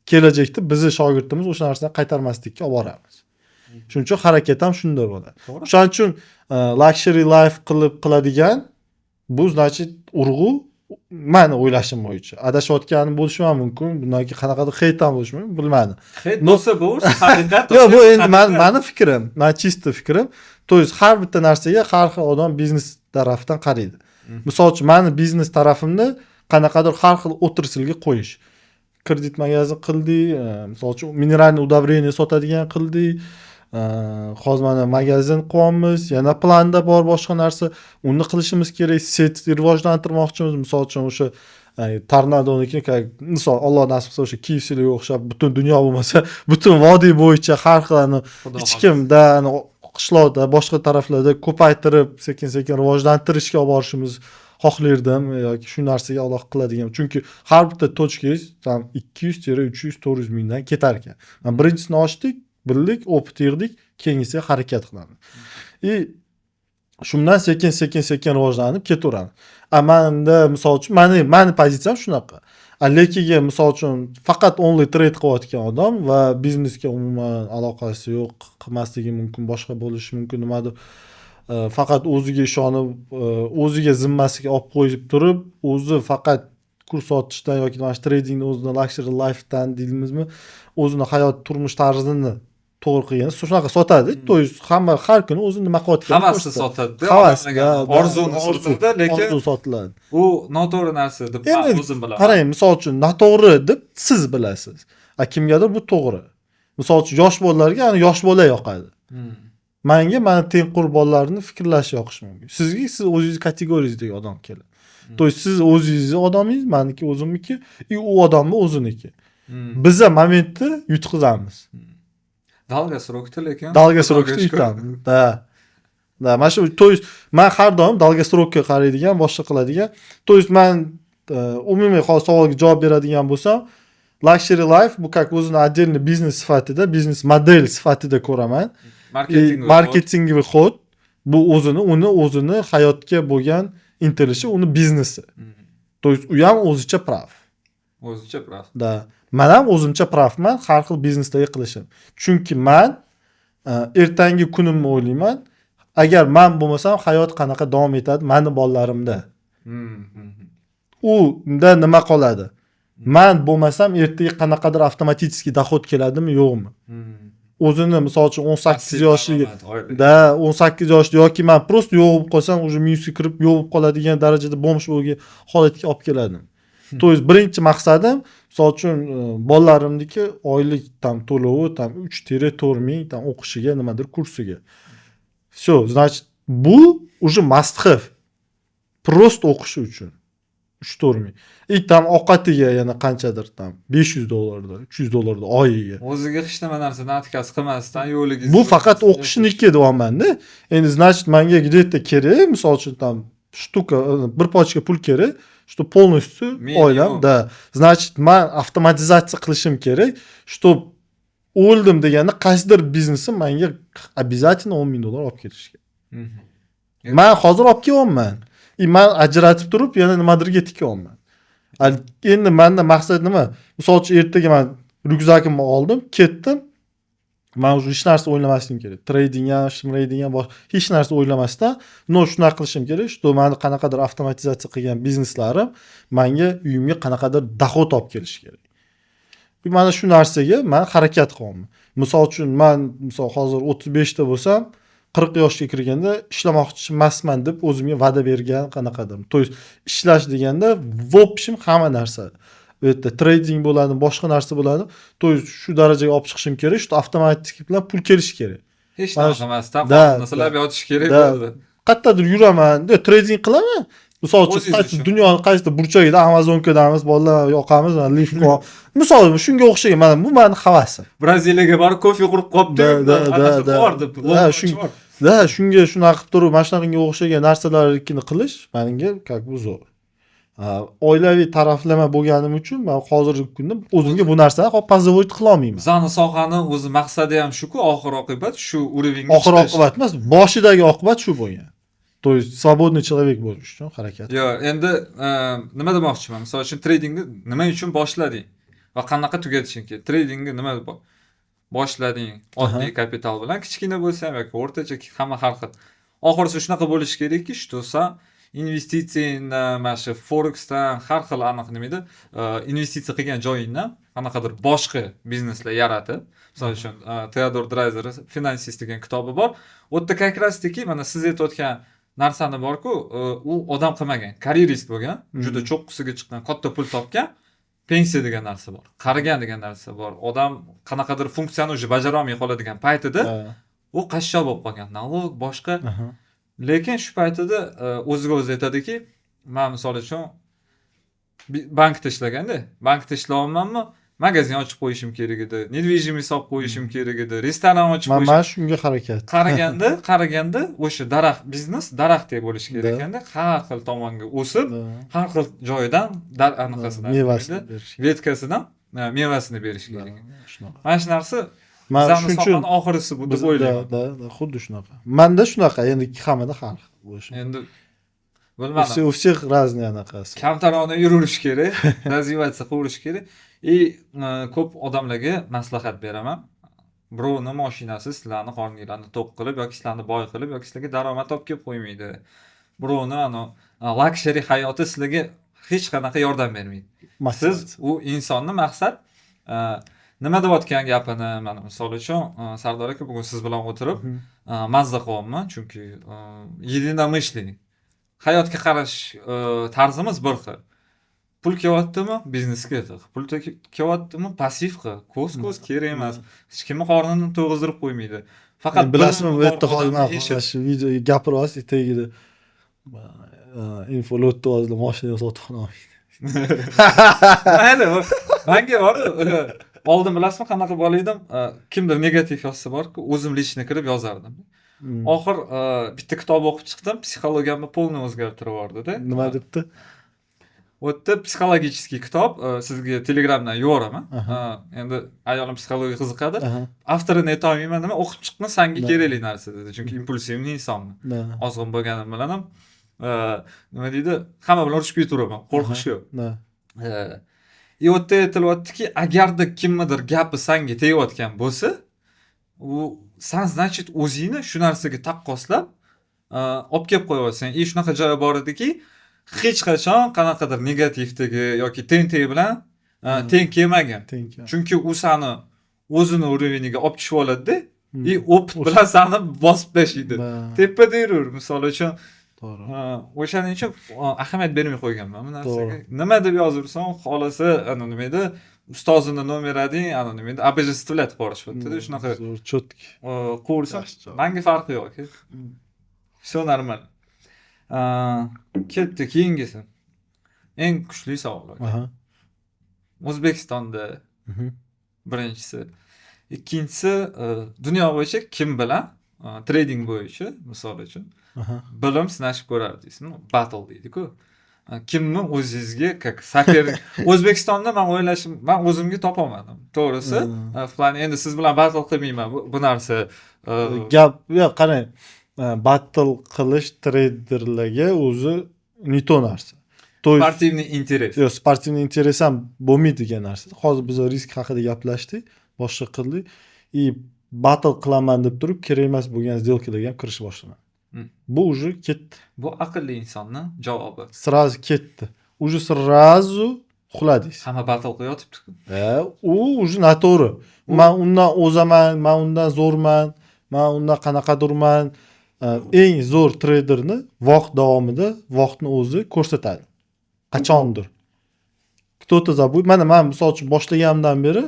kelajakda bizni shogirdimiz o'sha narsani qaytarmaslikka olib boramiz. Shuning uchun harakat ham shunday bo'ladi. O'shaning uchun luxury life qiladigan bu значит urg'u mani o'ylashim bo'yicha adashayotganim bo'lishim ham mumkin. Bundan keyin qanaqadir heyt ham bo'lishi mumkin, bilmadim. Heyt bo'lsa bu haqiqat. Yo'q, bu endi mani fikrim, mani chista fikrim. То есть har bitta narsaga har xil odam biznes tarafdan qaraydi. Misol uchun mani biznes tarafimni qanaqadir har xil o'tirsilga qo'yish. Kredit magazin qildik, misol uchun mineralniy удобрение sotadigan qildik. Hozir mana magazin qilyapmiz, yana planda bor boshqa narsa. Uni qilishimiz kerak, set rivojlantirmoqchimiz. Misol uchun o'sha tornadoniki, misol Alloh nasib qilsa o'sha KFC'ga o'xshab butun dunyo bo'lmasa, butun vodiy bo'yicha har xil ichkimda, qishloqda, boshqa taraflarda ko'paytirib, sekin-sekin rivojlantirishga olib borishimiz xohlardim yoki shu narsaga aloqa qiladigan. Chunki har bitta tochkangiz tam 200-300-400 mingdan ketar ekan. Men birinchisini ochdik, bildik, opit yig'dik, keyingisiga harakat qilamiz. Shundan sekin rivojlanib ketaveramiz. Menda misol uchun mani pozitsiyam shunaqa. Lekiga misol uchun faqat only trade qilayotgan odam va biznesga umuman aloqasi yo'q, qilmasligi mumkin, boshqa bo'lishi mumkin, nimadir. Faqat o'ziga ishonib, o'ziga zimmasiga olib qo'yib turib, o'zi faqat kurs sotishdan yoki mana tradingni o'zini luxury life'dan deymizmi, o'zini hayot turmush tarzini to'g'ri qilgan, shunaqa sotadi. То есть hamma har kuni o'zini nima qilayotganini hammasi sotadi. Orzuni sotadi, lekin orzu sotiladi. U noto'g'ri narsa deb men o'zim bilaman. Qarang, misol uchun noto'g'ri deb siz bilasiz. Kimgadir bu to'g'ri. Misol uchun yosh bolalarga, ana yosh bola yoqadi. Menga mana tengqur bolalarni fikrlashi yoqishi mumkin. Sizga siz o'zingiz kategoriyangizdagi odam keladi. То есть siz o'zingizni odamingiz, meniki o'zimniki, u odamni o'ziniki. Biz momentni yutqizamiz. Dalgasrokda lekin dalgasrokda yutamiz. Da. Mana shu to есть men har doim dalgasrokka qaraydigan, boshqa qiladigan. To есть men umumiy savolga javob beradigan bo'lsam, luxury life bu как o'zini отдельный biznes sifatida, biznes model sifatida ko'raman. Marketingiy xod bu o'zini hayotga bo'lgan intilishi, uni biznesi. То есть u ham o'zicha prav. O'zicha prav. Da. Men ham o'zimcha pravman har xil biznesdagi qilishim. Chunki men ertangi kunimni o'ylayman. Agar men bo'lmasam hayot qanaqa davom etadi meni bolalarimda. Unda nima qoladi? Men bo'lmasam ertaga qanaqadir avtomatik dohod keladimi, yo'qmi? O'zini misol uchun 18 yoshida 18 yoshda yoki men просто yo'q bo'lib qolsam, уже minusga kirib yo'q bo'lib qoladigan darajada bomsh bo'lgan holatga olib keladim. То есть birinchi maqsadim, misol uchun bolalarimniki oylik tam to'lovi tam 3-4 ming tam o'qishiga, nimadir kursiga. Всё, значит, bu уже must have. Просто o'qishi uchun 3-4 ming. Tam ovqatiga yana qanchadir tam $500, $300 oyiga. O'ziga hech nima narsadan atkaz qilmasdan yo'liga. Bu faqat o'qishniki deyapman-da. Endi значит, menga где-то kerak, misol uchun tam shtuka, bir pochka pul kerak. Что полностью oilam, да. Значит, men avtomatizatsiya qilishim kerak, чтобы o'ldim deganda qaysidir biznesim menga обязательно $10,000 olib kelishi kerak. Men hozir olib kelyapman. Men ajratib turib yana nimadirga tikyapman. Endi menda maqsad nima? Misol uchun ertaga men ryukzakimni oldim, ketdim. Men уже hech narsa o'ylamasligim kerak. Trading ham hech narsa o'ylamasdan, shunaqa qilishim kerak. Что meni qanaqadir avtomatizatsiya qilgan bizneslarim menga uyimga qanaqadir dohod olib kelishi kerak. Mana shu narsaga men harakat qilaman. Misol uchun men hozir 35 ta bo'lsam, 40 yoshga kirganda ishlamoqchi emasman deb o'zimga va'da bergan qanaqadir. То есть ishlash deganda в общем hamma narsa. Bu yerda trading bo'ladi, boshqa narsa bo'ladi. To shu darajaga olib chiqishim kerak, shu avtomatik bilan pul kelishi kerak. Hech narsa qilmasdan narsalar yotish kerak bo'ladi. Qayerdadir yuraman, trading qilaman. Misol uchun qaysi dunyoning qaysi burchagida Amazon'kadamiz, bolalar yoqamiz, lift qilib. Misol shunga o'xshagan, mana bu meni havasim. Braziliyaga borib kofe qurib qolibdi. Shunga shunaqa qilib turib, mana shunaqangi o'xshagan narsalarni qilish menga как бы zo'r. Oilaviy taraflama bo'lganim uchun men hozirgi kunda o'zimga bu narsani pozovoyt qila olmayman. Bizning sohani o'zi maqsadi ham shu-ku, oxir oqibat shu urovingga chiqish. Oxir oqibat emas, boshidagi oqibat shu bo'lgan. То есть свободный человек bo'lish uchun harakat. Yo'q, endi nima demoqchiman? Misol uchun tradingni nima uchun boshlading va qanaqa tugatishing kerak? Tradingni nima boshlading? Oddiy kapital bilan, kichkina bo'lsa ham yoki o'rtacha, hamma har xil. Oxirisi shunaqa bo'lishi kerakki, shtosa investitsiyangdan, mana shu Forexdan har xil aniq nima edi, investitsiya qilgan joyingdan qanaqadir boshqa bizneslar yaratib, misol uchun Theodor Dreiser Finansist degan kitobi bor. U yerda как раз таки mana siz aytayotgan narsani borku, u odam qilmagan, karierist bo'lgan, juda cho'qqisiga chiqqan, katta pul topgan, pensiya degan narsa bor, qarigan degan narsa bor. Odam qanaqadir funksiyani уже bajara olmay qoladigan paytida u qashshoq bo'lib qolgan, nalog boshqa. Lekin shu paytida o'ziga o'zi aytadiki, men misol uchun bankda ishlaganda, bankda ishlayapmanmi? Magazin ochib qo'yishim kerak edi, недвижимый hisob qo'yishim kerak edi, restoran ochib qo'yishim. Mana shunga harakat. Qaraganda o'sha daraxt, biznes daraxtdek bo'lishi kerak ekanda, har xil tomonga o'sib, har xil joydan anaqasidan, mevasini berish. vetkasidan mevasini berish kerak. Shunaqa. Mana shu narsa Men bizani shuning sohani oxirisi bu deb o'ylayman. Xuddi shunaqa. Menda shunaqa, endi ikki hammada har xil bo'lishi. Endi bilmadim. У всех разные anaqasi. Kamtarona yurish kerak, развиваться qilish kerak. Ko'p odamlarga maslahat beraman. Birovning mashinasi sizlarni qorninglarni to'q qilib yoki sizlarni boy qilib yoki sizlarga daromad olib kelib qo'ymaydi. Birovning luxury hayoti sizlarga hech qanaqa yordam bermaydi. Siz u insonni maqsad nima deyotgan gapini mana misol uchun Sardor aka bugun siz bilan o'tirib mazza qilyapman, chunki единомышленник. Hayotga qarash tarzimiz bir xil. Pul kelyaptimi, biznesga qiq. Pul kelyaptimi, passiv qiq. Ko'z kerak emas. Hech kimni qornini to'g'izdirib qo'ymaydi. Faqat bilasizmi, bu yerda hozir shu video gapiryapsiz, tagida infolotda hozir mashina sotib olmaydi. Mayli, menga bor. Oldin bilasizmi qanaqa bo'lar edim? Kimdir negativ yozsa bor-ku, o'zim lishni kirib yozardim. Oxir bitta kitob o'qib chiqdim, psixologiyamni polniy o'zgartirib yubordi-da. Nima debdi? O'tda psixologический kitob sizga Telegramdan yuboraman. Endi ayolim psixologiyaga qiziqadi. Avtorini aytolmayman, nima o'qib chiqma, senga kerakli narsa dedi. Chunki impulsivniy insonman. Ozg'in bo'lganim bilan ham nima deydi, hamma bilan urushib ketiraman, qo'rqish yo'q. U yerda aytilyaptiki, agarda kimnidir gapi senga tegayotgan bo'lsa, u sen значит o'zingni shu narsaga taqqoslab olib kelib qo'yapsan. Shunaqa joyi bor ediki, hech qachon qanaqadir negativdagi yoki teng bilan teng kelmagan. Chunki u seni o'zini uroveniga olib tushib oladi-da, opit bilan seni bosib tashlaydi. Tepada yurur, misol uchun. To'g'ri. O'shaning uchun ahamiyat bermay qo'yganman bu narsaga. Nima deb yozirsam, xolasi nima edi, ustozini nomerading, nima edi, обожествлять qo'yishibdi-da, shunaqa. Chotki. Qo'rsam, menga farqi yo'q. Все normal. Ketdi keyingisi. Eng kuchli savol. O'zbekistonda birinchisi. Ikkinchisi dunyo bo'yicha kim bilan trading bo'yicha, misol uchun bilim sinashib ko'rardingizmi? Battle deydi-ku. Kimni o'zingizga как соперник. O'zbekistonda men o'ylashim, men o'zimga topolmadim. To'g'risi, plan endi siz bilan battle qilmayman. Bu narsa gap yo'q, qarang. Battle qilish treyderlarga o'zi не то narsa. Sportivniy interes. Yo'q, sportivniy interes ham bo'lmaydigan narsa. Hozir biz risk haqida gaplashdik, boshqa qildik. Battle qilaman deb turib, kerak emas bo'lgan сделкаlarga ham kirish boshlaman. Bu уже ketdi. Bu aqlli insonning javobi. Сразу ketdi. Уже сразу uxladingiz. Hamma battle qilyotibdi-ku. U уже noto'g'ri. Men undan o'zaman, men undan zo'rman, men undan qanaqadurman. Eng zo'r treyderni vaqt davomida vaqtni o'zi ko'rsatadi. Qachondir. Кто-то забудет. Mana men misol uchun boshlaganimdan beri,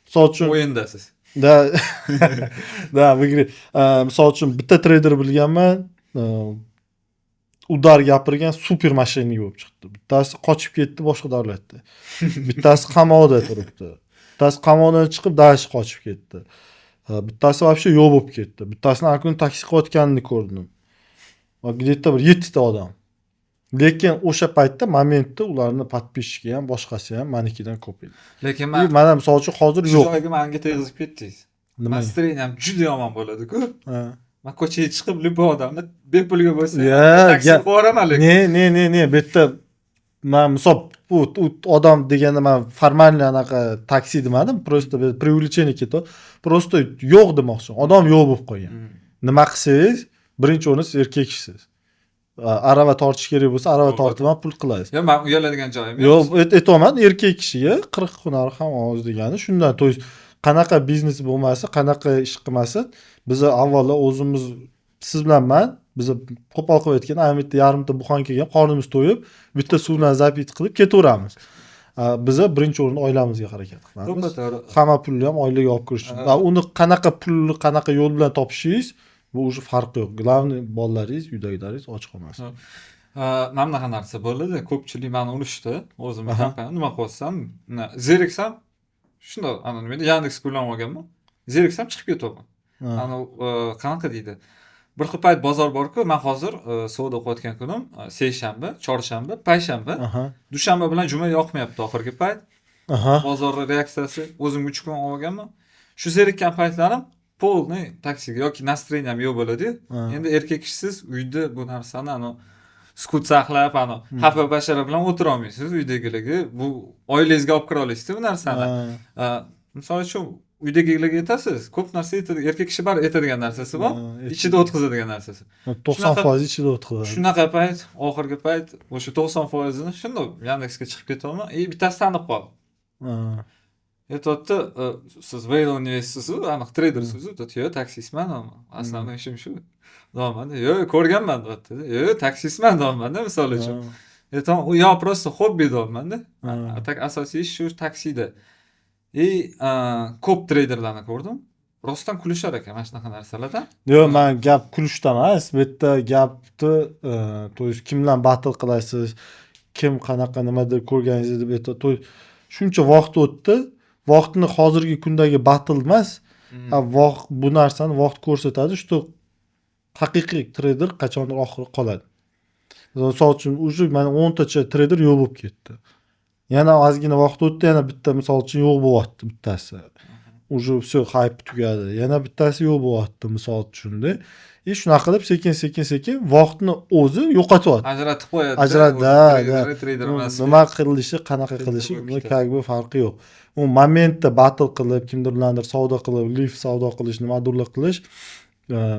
misol uchun o'yindasiz. Da в игре. Misol uchun bitta treyder bilganman, udar gapirgan super mashinaga bo'lib chiqdi. Bittasi qochib ketdi boshqa davlatda. Bittasi qamoqda turibdi. Bittasi qamoqdan chiqib dash qochib ketdi. Bittasi вообще yo'q bo'lib ketdi. Bittasini har kun taksi qilayotganini ko'rdim. Где-то bir 7 ta odam. Lekin o'sha paytda momentda ularni подписчики ham, boshqasi ham manikidan ko'p edi. Lekin men ham misol uchun hozir yo'q. Joyga menga tegizib ketdingiz. Настроение ham juda yomon bo'ladi-ku. Men ko'chaga chiqib любой odamni bepulga bo'lsa, taksi qo'raman lekin. Ne, bu yerda men misol bu odam deganda men formalniy anaqa taksi demadim, просто привлечение ketdi. Просто yo'q demoqchiman. Odam yo'q bo'lib qolgan. Nima qilsangiz, birinchi o'rinda siz erkaksiz. arava tortish kerak bo'lsa arava To'g'ri. tortib ham pul qilasiz. Yo, men uyaladigan joyim Yo'q, aytolman, erkak kishiga 40 hunari ham oz degani shundan. To есть qanaqa biznes bo'lmasin, qanaqa ish qilmasin, biz avvalo o'zimiz siz bilan men biz qo'pol qilib aytgan aytda yarimta buxon kelgan, qornimiz to'yib, bitta suv bilan zapit qilib ketaveramiz. Biz birinchi o'rinda oilamizga harakat qilamiz. To'g'ri. Hamma pulni ham oilaga olib kirish uchun. Uni qanaqa pulni, qanaqa yo'l bilan topishingiz bu уже farqi yo'q. Glавный bolalaringiz, uydagilaringiz och qolmasin. Mana bunaqa narsa bo'ldi. Ko'pchilik meni urishdi. O'zim kompaniya nima qilyapsam, zeriksam shunda ana nima deydi, Yandex kullanib olganman. Zeriksam chiqib ketaman. Ana qanaqa deydi? Bir xil payt bozor bor-ku, men hozir savdo qilayotgan kunim seshanba, chorshanba, payshanba, dushanba bilan juma yoqmayapti oxirgi payt. Bozor reaksiyasi o'zimga 3 kun olganman. Shu zerikkan paytlarim polniy taksiga yoki настроением yo'q bo'ladi. Endi erkak kishisiz uyda bu narsani ana sukut saqlab, ana xafa bashara bilan o'tira olmaysiz uydagilarga. Bu oilangizga olib kira olasiz bu narsani. Misol uchun uydagilarga aytasiz, ko'p narsa aytadi, erkak kishi bar aytadigan narsasi bor, ichida o'tkazadigan narsasi. 90% ichida o'tkazadi. Shunaqa payt, oxirgi payt o'sha 90% ni shunda Yandexga chiqib ketaman. Bittasi tanib qoldi. Aytdi, siz Veyl universitetisiz, aniq tradersiz, yo taksistman, aslan ishim shu. Deyman, yo ko'rganman deyapti. Yo taksistman deyman, misol uchun. Aytdim, u yo просто hobbi deyman-da. Tak asosiy ish shu taksida. Ko'p traderlarni ko'rdim. Rostdan kulishar ekan mana shunaqa narsalardan. Yo'q, men gap kulishdan emas, bu yerda gapni, to есть kim bilan battle qilasiz, kim qanaqa nimadir ko'rganingizni deb aytdi. Shuncha vaqt o'tdi. Vaqtni hozirgi kundagi battle emas, vaqt bu narsani vaqt ko'rsatadi, shu haqiqiy trader qachondir oxiri qoladi. Misol uchun, уже mana 10 tacha trader yo'q bo'lib ketdi. Yana ozgina vaqt o'tdi, yana bitta misol uchun yo'q bo'lyapti bittasi. Уже все hype tugadi. Yana bittasi yo'q bo'lyapti misol uchun-da. Shunaqa qilib sekin vaqtni o'zi yo'qotyapti. Ajratib qo'yadi. Trader nima qilishi, qanaqa qilishi, uni как бы farqi yo'q. U momentda battle qilib, kimdirlardir savdo qilib, lift savdo qilish, nimadirlar qilish,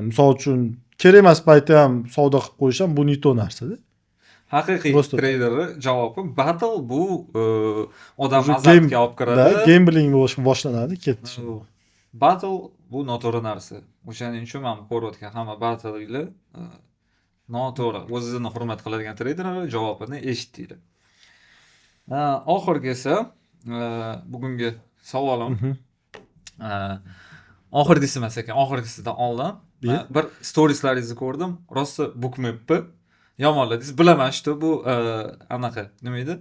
misol uchun kerak emas paytda ham savdo qilib qo'yish ham bu не то narsa-da. Haqiqiy traderni javobi battle bu odam azartga olib kiradi. Gambling boshlanadi, ketdi. Battle bu noto'g'ri narsa. O'shaning uchun men ko'rayotgan hamma battle'lar noto'g'ri. O'zini hurmat qiladigan traderlar javobini eshitdi. Oxirgisi bugungi savolim oxirgisi emas ekan, oxirgisidan oldin bir storieslaringizni ko'rdim. Rosti bookmapni yomonladingiz. Bilaman shu bu anaqa nima edi?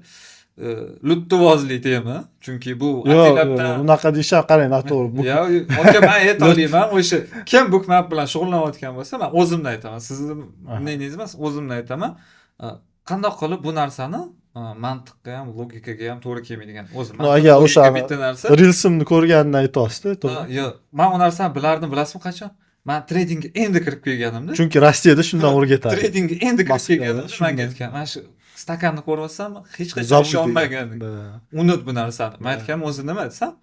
Luttovozlik tema. Chunki bu atilabdan unaqa deyishar, qarang, noto'g'ri. Yo'q, aka men aytolmayman. O'sha kim bookmap bilan shug'ullanayotgan bo'lsa, men o'zimni aytaman. Sizni neyingiz emas, o'zimni aytaman. Qanday qilib bu narsani mantiqqa ham, logikaga ham to'g'ri kelmaydigan o'zim. Agar o'sha bitta narsa Reels'imni ko'rgandan aytasiz-da, to'g'ri. Yo'q, men u narsani bilardim, bilasizmi qachon? Men tradingga endi kirib kelganimda. Chunki Rossiyada shundan o'rgatadi. Tradingga endi kirib kelganimda menga aytgan. Mana shu stakanni ko'rsam, hech qachon ishonmagan. Unut bu narsani. Men aytganim o'zi nima desam,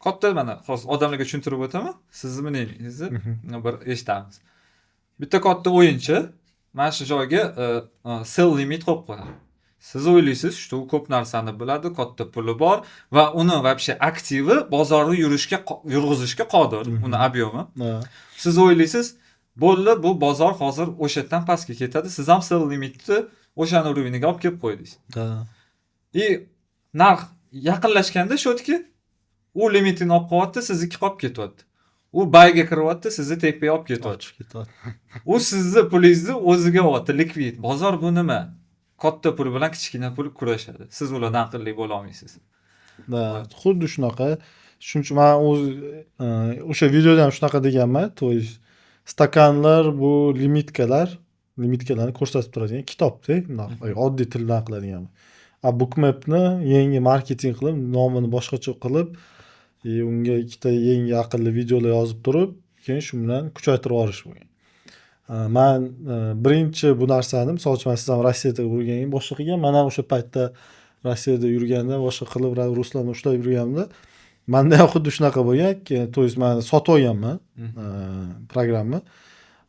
katta mana hozir odamlarga tushuntirib o'taman. Sizni neyingizni bir eshitamiz. Bitta katta o'yinchi mana shu joyga sell limit qo'yib qo'yadi. Siz o'ylaysiz, shu ko'p narsani biladi, katta puli bor va uni вообще aktivi bozorni yurg'izishga qodir, uni obyomi. Siz o'ylaysiz, bo'ldi, bu bozor hozir o'shadan pastga ketadi, siz ham sell limitni o'shani uroviniga olib kelib qo'ydingiz. Narx yaqinlashganda shotki, u limitini olib qo'yapti, sizniki qolib ketyapti. U bayga kiryapti, sizni tepaga olib ketyapti. U sizni pulingizni o'ziga olyapti, likvid. Bozor bu nima? Katta pul bilan kichkina pul kurashadi. Siz ulardan aqlli bo'la olmaysiz. Xuddi shunaqa. Shuning uchun men o'sha videoda ham shunaqa deganman. To есть stakanlar bu limitkalarni ko'rsatib turadigan kitobda, oddiy tildan qiladigan. Bookmapni yangi marketing qilib, nomini boshqacha qilib, unga ikkita yangi aqlli videolar yozib turib, keyin shu bilan kuchaytirib yuborish bo'lgan. Men birinchi bu narsani, misol uchun siz ham Rossiyada yurganingiz boshqa qilgan, men ham o'sha paytda Rossiyada yurganda boshqa qilib Ruslanni ushlab yurganimda, menda ham xuddi shunaqa bo'lgan. To есть men sotib olganman programma.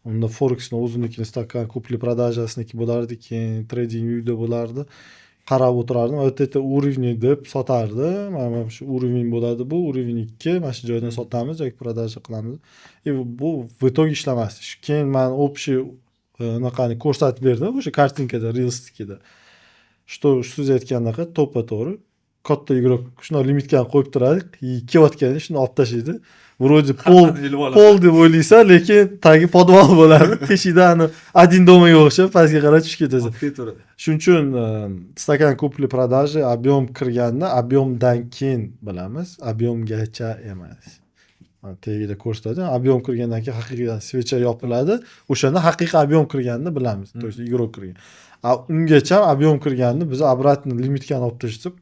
Unda Forex'ni o'zinikini stakan kupli продажасынiki bo'lardi, keyin trading uyda bo'lardi. Qarab o'tirardim. Вот это уровень deb sotardi. Mana shu уровень bo'ladi, bu уровень 2, mana shu joydan sotamiz yoki продажа qilamiz. Bu в итоге ishlamasdi. Keyin men общий anaqani ko'rsatib berdim o'sha kartinkada, realistikida. Что siz aytgandaqa to'ppa-to'g'ri katta игрок shuni limitga qo'yib turadi, kelayotganda shuni olib tashlaydi. Вроде pol deb o'ylaysan, lekin tagi podval bo'ladi. Teshikda ani один domaga o'xshab pastga qarab tushib ketasiz. Shuning uchun stakan kupli продажи объем kirganda объемdan keyin bilamiz, объемgacha emas. Tagida ko'rsatadi. Объем kirgandan keyin haqiqiy svecha yopiladi. O'shanda haqiqiy объем kirganini bilamiz. То есть игрок kirgan. Ungacha объем kirganini biz обратно limitga olib tashlab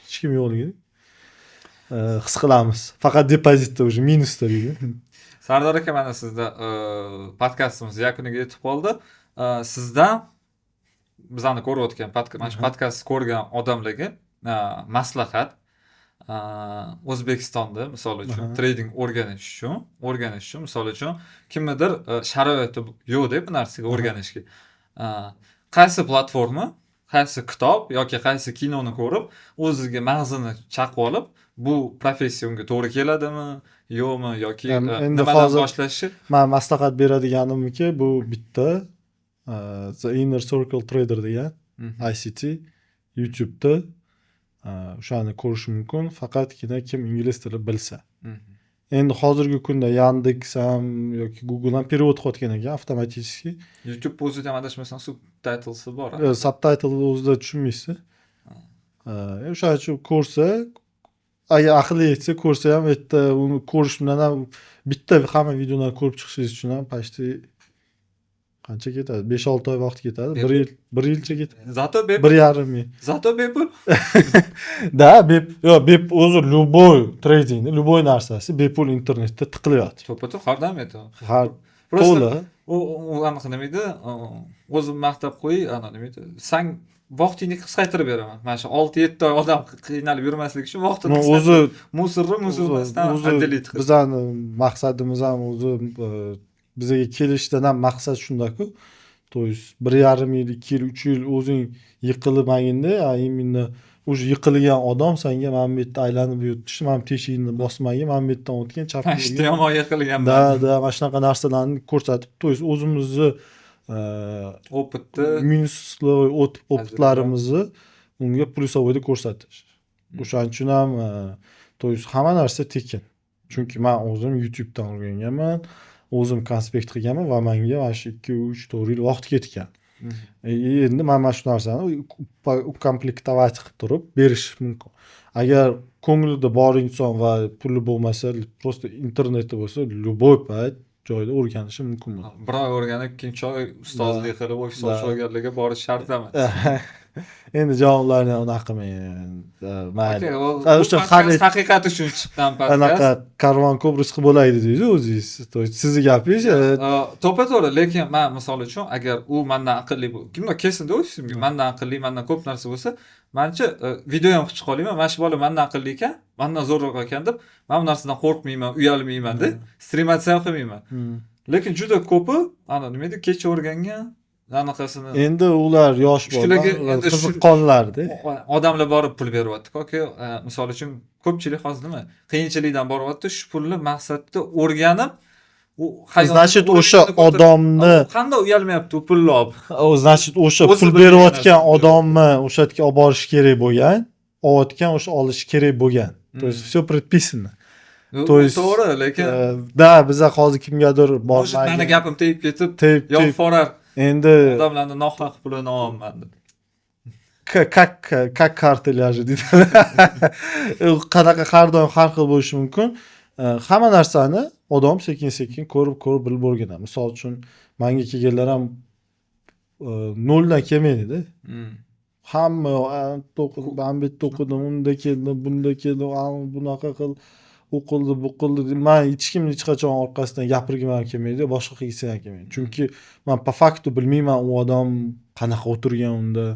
hech kim yo'qligini his qilamiz. Faqat depozitda уже minusda deydi. Sardor aka, mana sizda podkastimiz yakuniga yetib qoldi. Sizdan bizani ko'rayotgan mana shu podkastni ko'rgan odamlarga maslahat, O'zbekistonda misol uchun trading o'rganish uchun misol uchun kimnidir sharoiti yo'q deb bu narsaga o'rganishga qaysi platforma, qaysi kitob yoki qaysi kinoni ko'rib o'ziga mag'zini chaqib olib bu professiya unga to'g'ri keladimi yo'qmi yoki nimadan boshlashi? Men maslahat beradiganimki, bu bitta The Inner Circle Trader degan ICT YouTube'da o'shani ko'rish mumkin, faqatgina kim ingliz tili bilsa. Endi hozirgi kunda Yandex ham yoki Google ham перевод qilayotgan ekan avtomatik. YouTube o'zida ham adashmasam subtitlesi bor. Subtitle o'zida tushunmaysiz. O'shaning uchun ko'rsa, agar aqli yetsa ko'rsa ham yerda uni ko'rish bilan ham bitta hamma videolarni ko'rib chiqishingiz uchun ham почти qancha ketadi? 5-6 oy vaqt ketadi. 1 yilcha ketadi. Zato bepul. 1,5 yil. Zato bepul. Da, bepul o'zi любой trading, любой narsasi bepul internetda tiqilyapti. To'ppa-to'p hardam edi. Har to'la. U aniq nima edi? O'zim maqtab qo'y, nima edi? Sang vaqtingni qisqartirib beraman. Mana shu 6-7 oy odam qiynalib yurmaslik uchun vaqtini o'zi musormasdan отделить qilib. Bizani maqsadimiz ham o'zi bizga kelishdan ham maqsad shundaku. То есть 1,5 yil, 2 yil, 3 yil o'zing yiqilmaganda, именно уже yiqilgan odam senga mana bu yerda aylanib yurtish, mana bu teshikni bosmagin, mana bu yerdan o'tgan chapga. Ishda yomon yiqilganman. Da, mana shunaqa narsalarni ko'rsatib, то есть o'zimizni opitni, minusli opitlarimizni unga plyusovida ko'rsatish. O'shaning uchun ham то есть hamma narsa tekin. Chunki men o'zim YouTube'dan o'rganganman. O'zim konspekt qilganman va menga mana shu 2-3-4 yil vaqt ketgan. Endi men mana shu narsani komplektovать qilib turib berish mumkin. Agar ko'nglida bor inson va puli bo'lmasa, просто internetda bo'lsa, любой payt joyda o'rganishi mumkin bo'ladi. Bir oy o'rganib, ikkinchi oy ustozlik qilib, ofisga shogirdlarga borish shart emas. Endi javoblarni unaqa qilmang. Mayli. O'sha haqiqat uchun chiqqan podkast. Anaqa karvon ko'p rizqi bo'laydi deydi o'zingiz. To есть sizni gapingiz to'ppa-to'g'ri, lekin men misol uchun agar u mendan aqlli kimdir kelsin deyapsizmi? Mendan aqlli, mendan ko'p narsa bo'lsa, mencha video ham qilib qo'yayman. Mana shu bola mendan aqlli ekan, mendan zo'rroq ekan deb, men bu narsadan qo'rqmayman, uyalmayman deb, streamatsiya ham qilmayman. Lekin juda ko'pi ana nima edi, kecha o'rgangan anaqasini. Endi ular yosh bolalar, qiziqqonlarda. Odamlar borib pul beryapti. Yoki misol uchun ko'pchilik hozir nima? Qiyinchilikdan boryapti, shu pulni maqsadda o'rganib, u значит o'sha odamni qanday uyalmayapti u pulni olib. значит o'sha pul berayotgan odamni o'sha yerga olib borish kerak bo'lgan, olayotgan o'sha olish kerak bo'lgan. То есть всё предписано. То есть to'g'ri, lekin da biza hozir kimgadir bor. Meni gapim tegib ketib, yo'q forar. Endi odamlarni nohaq pulini olman deb. Как karta ляжет deydi. Qanaqa har doim har xil bo'lishi mumkin. Hamma narsani odam sekin-sekin ko'rib bilib o'rganadi. Misol uchun menga kelganlar ham noldan kelmaydi-da. Hamma ben bitta o'qidim, unda keldim, bunda keldim, bunaqa qil, o'qildi, bu qildi. Men hech kimni hech qachon orqasidan gapirgim ham kelmaydi, boshqa qilgisi ham kelmaydi. Chunki men po faktu bilmayman u odam qanaqa o'tirgan unda.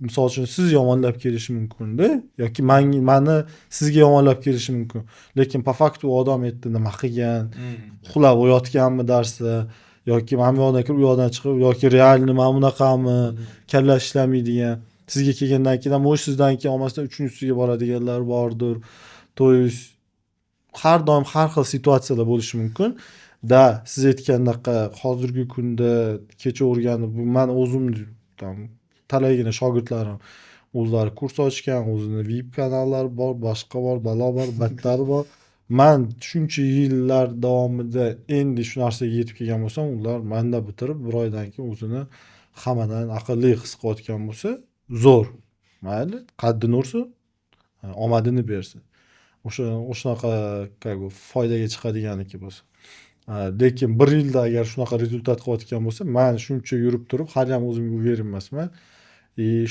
Misol uchun siz yomonlab kelishi mumkin-da yoki meni sizga yomonlab kelishi mumkin. Lekin po faktu u odam yerda nima qilgan, uxlab o'yotganmi darsa yoki mana bu yoqdan kirib u yoqdan chiqib yoki realni mana bunaqami kalla ishlamaydigan sizga kelgandan keyin mo'sh sizdan keyin olmasdan uchinchisiga boradiganlar bordir. To есть har doim har xil situatsiyalar bo'lishi mumkin. Da siz aytgandaqa hozirgi kunda kecha o'rganib men o'zim tam talaygina shogirdlarim o'zlari kurs ochgan, o'zini VIP kanallari bor, boshqa bor, balo bor, battar bor. Men shuncha yillar davomida endi shu narsaga yetib kelgan bo'lsam, ular menda bitirib bir oydan keyin o'zini hammadan aqlli his qilayotgan bo'lsa, zo'r. Mayli, qaddini ursin, omadini bersin. O'shanaqa как бы foydaga chiqadiganiki bo'lsa. Lekin bir yilda agar shunaqa rezultat qilayotgan bo'lsa, men shuncha yurib turib, hali ham o'zimga uverin emasman.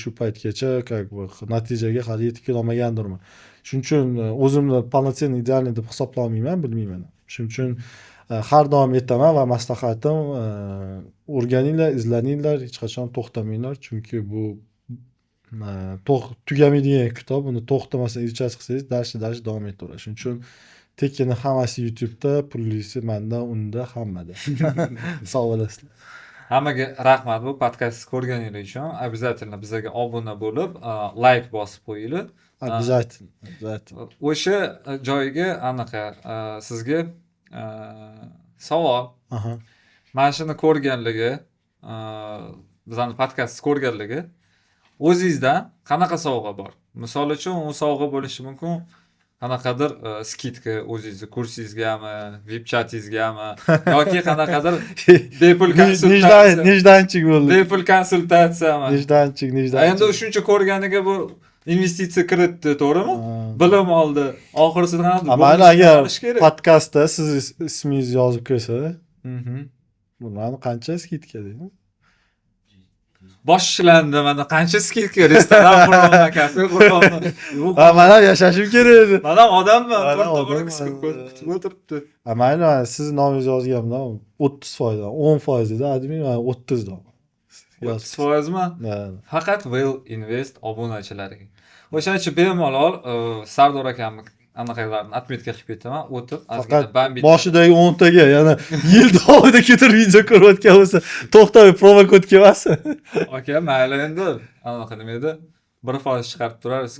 Shu paytgacha как бы natijaga hali yetib kela olmagandirman. Shuning uchun o'zimni полноценный idealniy deb hisoblamayman, bilmayman. Shuning uchun har doim aytaman va maslahatim o'rganinglar, izlaninglar, hech qachon to'xtamanglar, chunki bu tugamaydigan kitob. Uni to'xtamasdan ijod qilsangiz dash davom etaveradi. Shuning uchun tekini hammasi YouTube'da, pullisi menda, unda, hammada. Sog' bo'lasizlar. Hammaga rahmat bu podkastni ko'rganingiz uchun. Обязательно bizga obuna bo'lib, like bosib qo'yinglar. Обязательно. O'sha joyiga anaqa sizga savol. Mana shuni ko'rganligi, bizning podkastni ko'rganligi o'zingizdan qanaqa sovg'a bor? Misol uchun, u sovg'a bo'lishi mumkin qanaqadir skidka o'zingizni kursingizgami, VIP chatingizgami yoki qanaqadir bepul konsultatsiya. Nejdanchik bo'ldi. Bepul konsultatsiyami? Nejdanchik. Endi shuncha ko'rganiga bu investitsiya kiritdi, to'g'rimi? Bilim oldi. Oxirsida qanaqa? Mayli, agar podkastda siz ismingizni yozib qo'ysa, bundan qancha skidka deydi? Boshlandi mana qancha skidka restoran quraman, kafe quraman. Mana yashashim kerak edi. Mana odamman, kutib o'tiribdi. Mayli, siz nomingizni yozganimda 30%, 10% dedi, admin 30 dan. 30%mi? Faqat Well Invest obunachilariga. O'shaning uchun bemalol Sardor akamni anaqalarni atmetga qilib ketaman, o'tib, faqat boshidagi 10 taga, yana yil davomida ketib video ko'rayotgan bo'lsa, to'xtamay provokot kelmasin. Aka, mayli endi. Anaqa nima edi? 1% chiqarib turarsiz.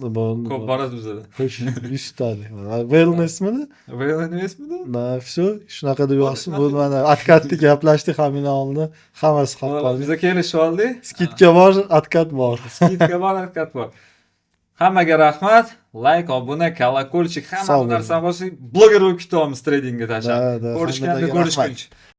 Ko'p boradi bizda. 100 tani. Wellnessmidi? Wellnessmidi? Na, всё, shunaqa deb yozsin. Bu mana откатni gaplashdik hamma oldida. Hammasi haq qoldi. Bizga kelishib oldik. Skidka bor, откат bor. Skidka bor, откат bor. Hammaga rahmat. Like, obuna, kolokolchik, hamma narsani bosing. Bloger bo'lib ketamiz tradingga tashlab. Ko'rishganda ko'rishguncha.